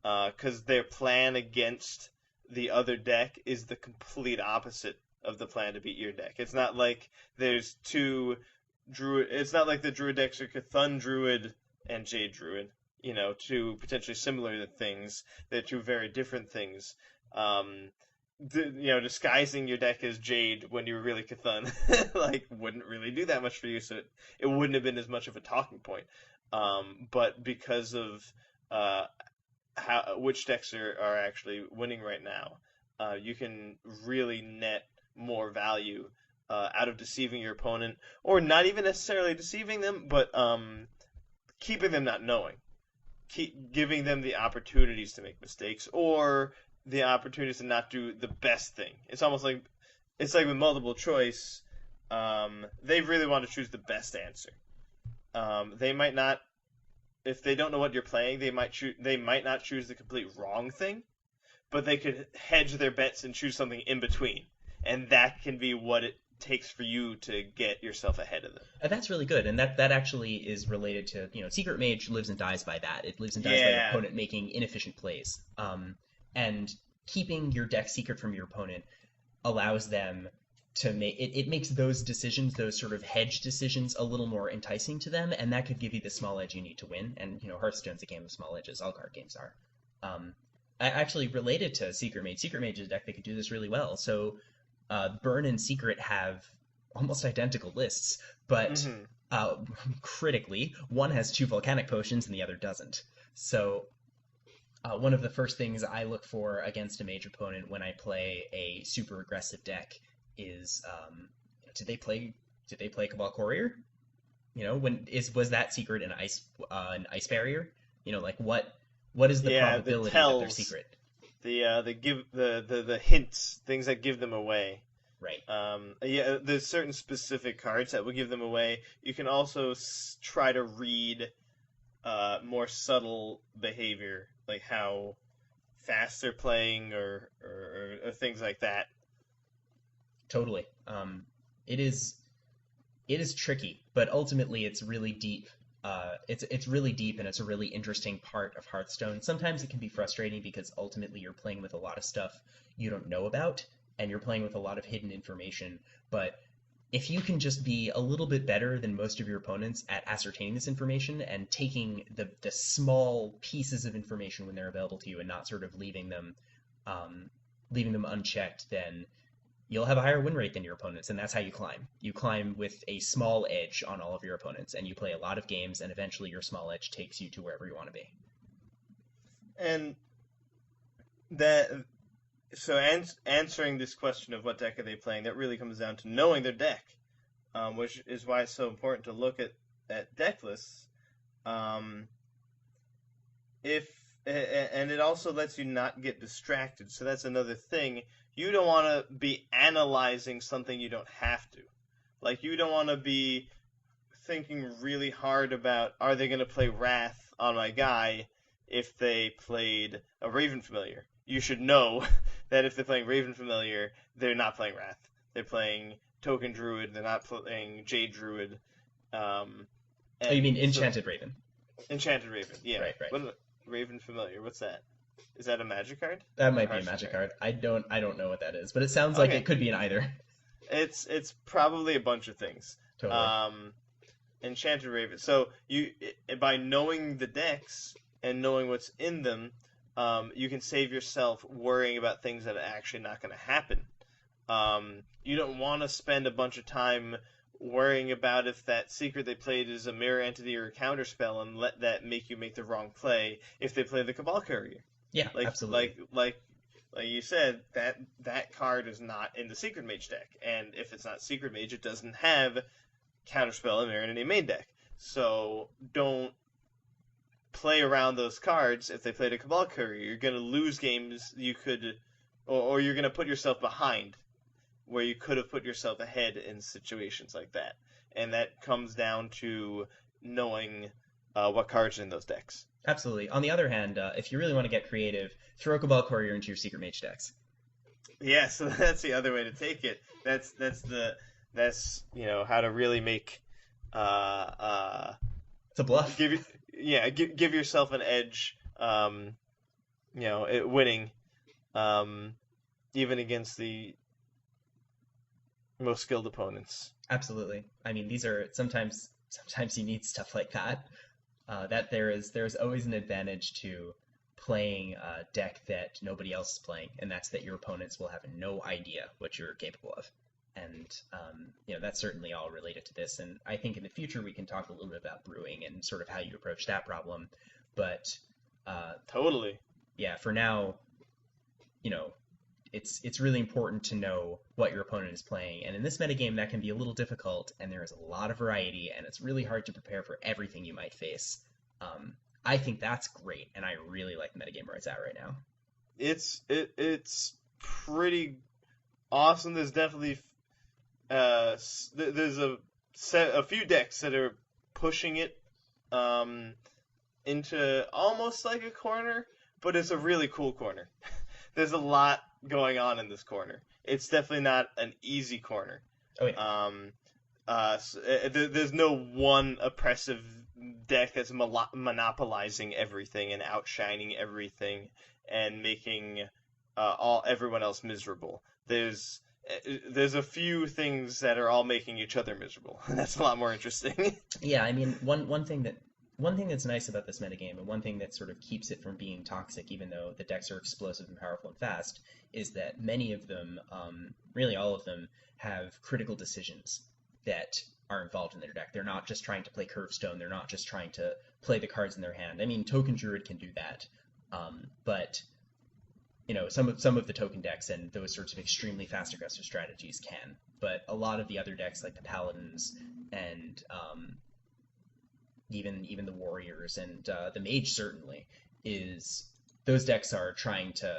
Because their plan against the other deck is the complete opposite of the plan to beat your deck. It's not like there's two druid. It's not like the druid decks are Cthulhu Druid and Jade Druid. Two potentially similar things. They're two very different things. Um, disguising your deck as Jade when you're really Cthulhu wouldn't really do that much for you, so it wouldn't have been as much of a talking point. But because of uh, which decks are actually winning right now, you can really net more value out of deceiving your opponent, or not even necessarily deceiving them, but keeping them not knowing, keep giving them the opportunities to make mistakes, or the opportunities to not do the best thing. It's like with multiple choice, they really want to choose the best answer. They might not, if they don't know what you're playing, they might not choose the complete wrong thing, but they could hedge their bets and choose something in between, and that can be what it takes for you to get yourself ahead of them. That's really good, and that actually is related to Secret Mage lives and dies by that. It lives and dies by your Yeah, opponent making inefficient plays, and keeping your deck secret from your opponent allows them to make it. It makes those decisions, those sort of hedge decisions, a little more enticing to them, and that could give you the small edge you need to win. And Hearthstone's a game of small edges. All card games are. Um, Actually, related to Secret Mage is a deck that could do this really well. So Burn and Secret have almost identical lists, but hmm uh, critically, one has two volcanic potions and the other doesn't. So one of the first things I look for against a mage opponent when I play a super aggressive deck is, did they play Cabal Courier? Was that secret an ice barrier? Like what is the yeah. The probability that they're tells, secret? the give the hints, things that give them away. Right. Yeah, there's certain specific cards that will give them away. You can also try to read more subtle behavior, like how fast they're playing, or things like that. Totally. It is it is tricky, but ultimately it's really deep. It's really deep, and it's a really interesting part of Hearthstone. Sometimes it can be frustrating because ultimately you're playing with a lot of stuff you don't know about, and you're playing with a lot of hidden information. But if you can just be a little bit better than most of your opponents at ascertaining this information and taking the small pieces of information when they're available to you and not sort of um, leaving them unchecked, then you'll have a higher win rate than your opponents, and that's how you climb. You climb with a small edge on all of your opponents, and you play a lot of games, and eventually your small edge takes you to wherever you want to be. And that so answering this question of what deck are they playing, that really comes down to knowing their deck, which is why it's so important to look at deck lists. Um, if and it also lets you not get distracted. So that's another thing. You don't want to be analyzing something you don't have to. Like, you don't want to be thinking really hard about, are they going to play Wrath on my guy if they played a Raven Familiar? You should know that if they're playing Raven Familiar, they're not playing Wrath. They're playing Token Druid. They're not playing Jade Druid. Um, Oh, you mean and so Enchanted Raven? Enchanted Raven, yeah. Right, right. What Raven Familiar? What's that? Is that a magic card? That Or might be a Hearthstone magic card? card. I don't know what that is, but it sounds like it Okay, could be in either. it's probably a bunch of things. Totally. Um, Enchanted Raven. So by knowing the decks and knowing what's in them, you can save yourself worrying about things that are actually not going to happen. You don't want to spend a bunch of time worrying about if that secret they played is a mirror entity or a counterspell and let that make you make the wrong play if they play the Cabal Courier. Yeah, Like absolutely. like like like you said, that card is not in the Secret Mage deck, and if it's not Secret Mage, it doesn't have Counterspell and Mirror in any main deck. So don't play around those cards. If they played a Cabal Courier, you're gonna lose games you could, or you're gonna put yourself behind where you could have put yourself ahead in situations like that. And that comes down to knowing what cards are in those decks. Absolutely. On the other hand, if you really want to get creative, throw Cabal Courier into your Secret Mage decks. Yeah, so that's the other way to take it. That's how to really make It's a bluff. give yourself an edge. Winning, um, even against the most skilled opponents. Absolutely. I mean, these are sometimes you need stuff like that. That there's always an advantage to playing a deck that nobody else is playing, and that's that your opponents will have no idea what you're capable of. And that's certainly all related to this. And I think in the future we can talk a little bit about brewing and sort of how you approach that problem. But Totally. yeah, for now, you know, it's really important to know what your opponent is playing. And in this metagame, that can be a little difficult, and there is a lot of variety, and it's really hard to prepare for everything you might face. I think that's great, and I really like the metagame where it's at right now. It's pretty awesome. There's definitely there's a few decks that are pushing it into almost like a corner, but it's a really cool corner. There's a lot going on in this corner. It's definitely not an easy corner. Oh yeah, There's no one oppressive deck that's monopolizing everything and outshining everything and making everyone else miserable. There's a few things that are all making each other miserable. That's a lot more interesting. yeah. I mean, one thing that's nice about this metagame, and one thing that sort of keeps it from being toxic, even though the decks are explosive and powerful and fast, is that many of them, really all of them, have critical decisions that are involved in their deck. They're not just trying to play Curvestone. They're not just trying to play the cards in their hand. I mean, Token Druid can do that, but some of the token decks and those sorts of extremely fast aggressive strategies can. But a lot of the other decks, like the Paladins and even the Warriors and the Mage certainly, is those decks are trying to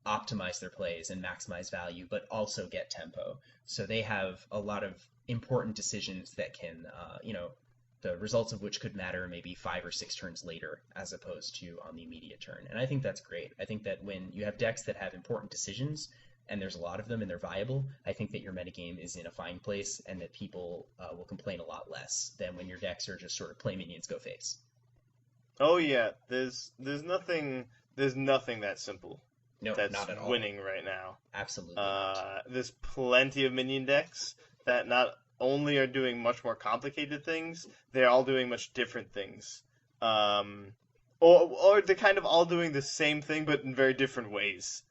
optimize their plays and maximize value, but also get tempo. So they have a lot of important decisions that can, the results of which could matter maybe 5 or 6 turns later as opposed to on the immediate turn. And I think that's great. I think that when you have decks that have important decisions, and there's a lot of them and they're viable, I think that your metagame is in a fine place and that people will complain a lot less than when your decks are just sort of play minions, go face. Oh yeah, there's nothing that simple No, that's not at all. winning right now. Absolutely not. There's plenty of minion decks that not only are doing much more complicated things, they're all doing much different things. Or they're kind of all doing the same thing but in very different ways.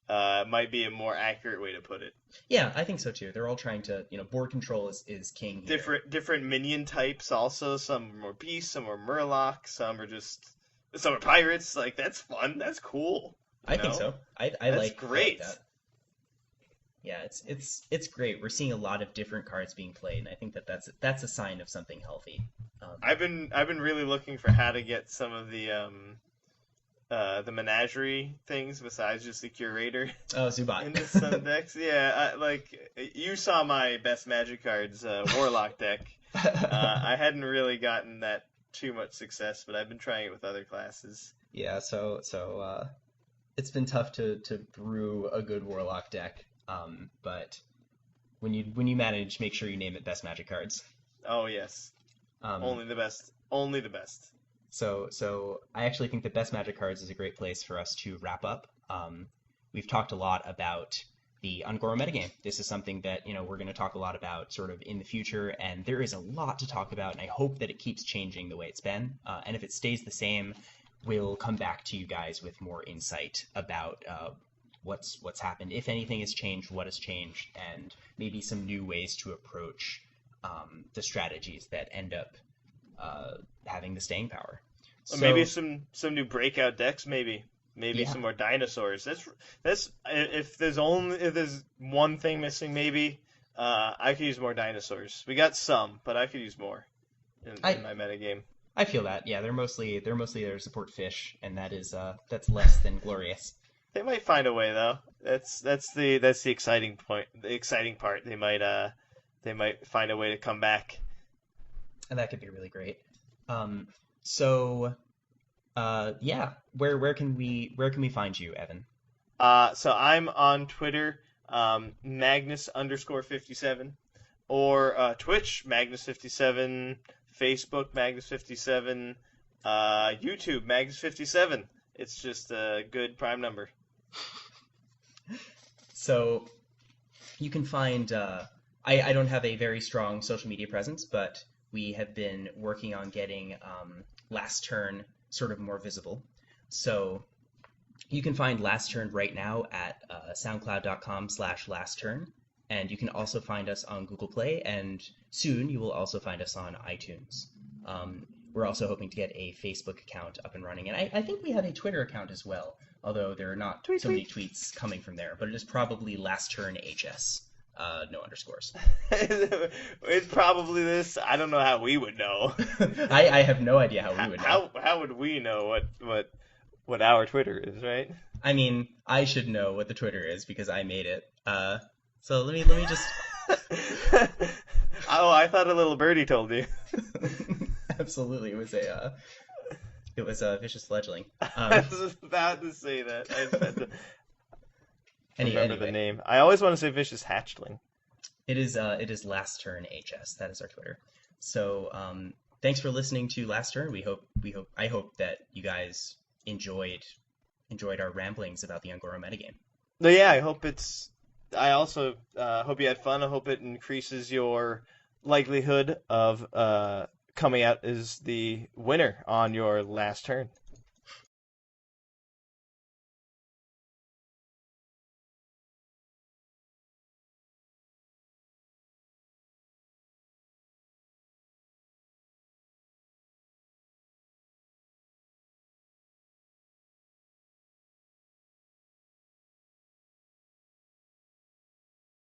Might be a more accurate way to put it. Yeah, I think so too. They're all trying to, board control is king here. Different minion types also. Some are more beasts, some are murloc, some are pirates. Like, that's fun. That's cool. I think so. I That's like great. that. Yeah, it's great. We're seeing a lot of different cards being played, and I think that that's a sign of something healthy. I've been really looking for how to get some of the the menagerie things besides just the curator Oh, Zubat. into some decks. Yeah, like you saw my best Magic cards Warlock deck. I hadn't really gotten that too much success, but I've been trying it with other classes. Yeah, so it's been tough to brew a good Warlock deck. But when you manage, make sure you name it Best Magic Cards. Oh yes, Um, only the best. Only the best. so I actually think that Best Magic Cards is a great place for us to wrap up. We've talked a lot about the Ungoro metagame. This is something that we're going to talk a lot about sort of in the future, and there is a lot to talk about, and I hope that it keeps changing the way it's been. And if it stays the same, we'll come back to you guys with more insight about what's happened, if anything has changed, what has changed, and maybe some new ways to approach the strategies that end up having the staying power. Or So maybe some new breakout decks. Maybe yeah, some more dinosaurs. That's if there's one thing missing. Maybe I could use more dinosaurs. We got some, but I could use more I in my metagame. I feel that. Yeah, they're mostly there to support fish, and that's less than glorious. They might find a way though. That's the exciting point. The exciting part. They might find a way to come back. And that could be really great. Um, so yeah, where can we find you, Evan? So I'm on Twitter, Magnus_57, or Twitch Magnus57, Facebook Magnus57, YouTube Magnus57. It's just a good prime number. So you can find. I don't have a very strong social media presence, but we have been working on getting Last Turn sort of more visible. So you can find Last Turn right now at soundcloud.com/lastturn, and you can also find us on Google Play, and soon you will also find us on iTunes. We're also hoping to get a Facebook account up and running, and I think we have a Twitter account as well, although there are not Tweet so many tweet. tweets coming from there, but it is probably Last Turn HS, no underscores. It's probably this. I don't know how we would know. I have no idea how we would know. How would we know what our Twitter is, right? I mean, I should know what the Twitter is because I made it. So let me just. Oh, I thought a little birdie told you. Absolutely, it was a vicious fledgling. I was about to say that. I just had to remember the Anyway, name. I always want to say vicious hatchling. it is Last Turn HS. That is our Twitter. So thanks for listening to Last Turn. I hope that you guys enjoyed our ramblings about the Angora metagame. No, yeah, I hope it's. I also hope you had fun. I hope it increases your likelihood of coming out as the winner on your last turn.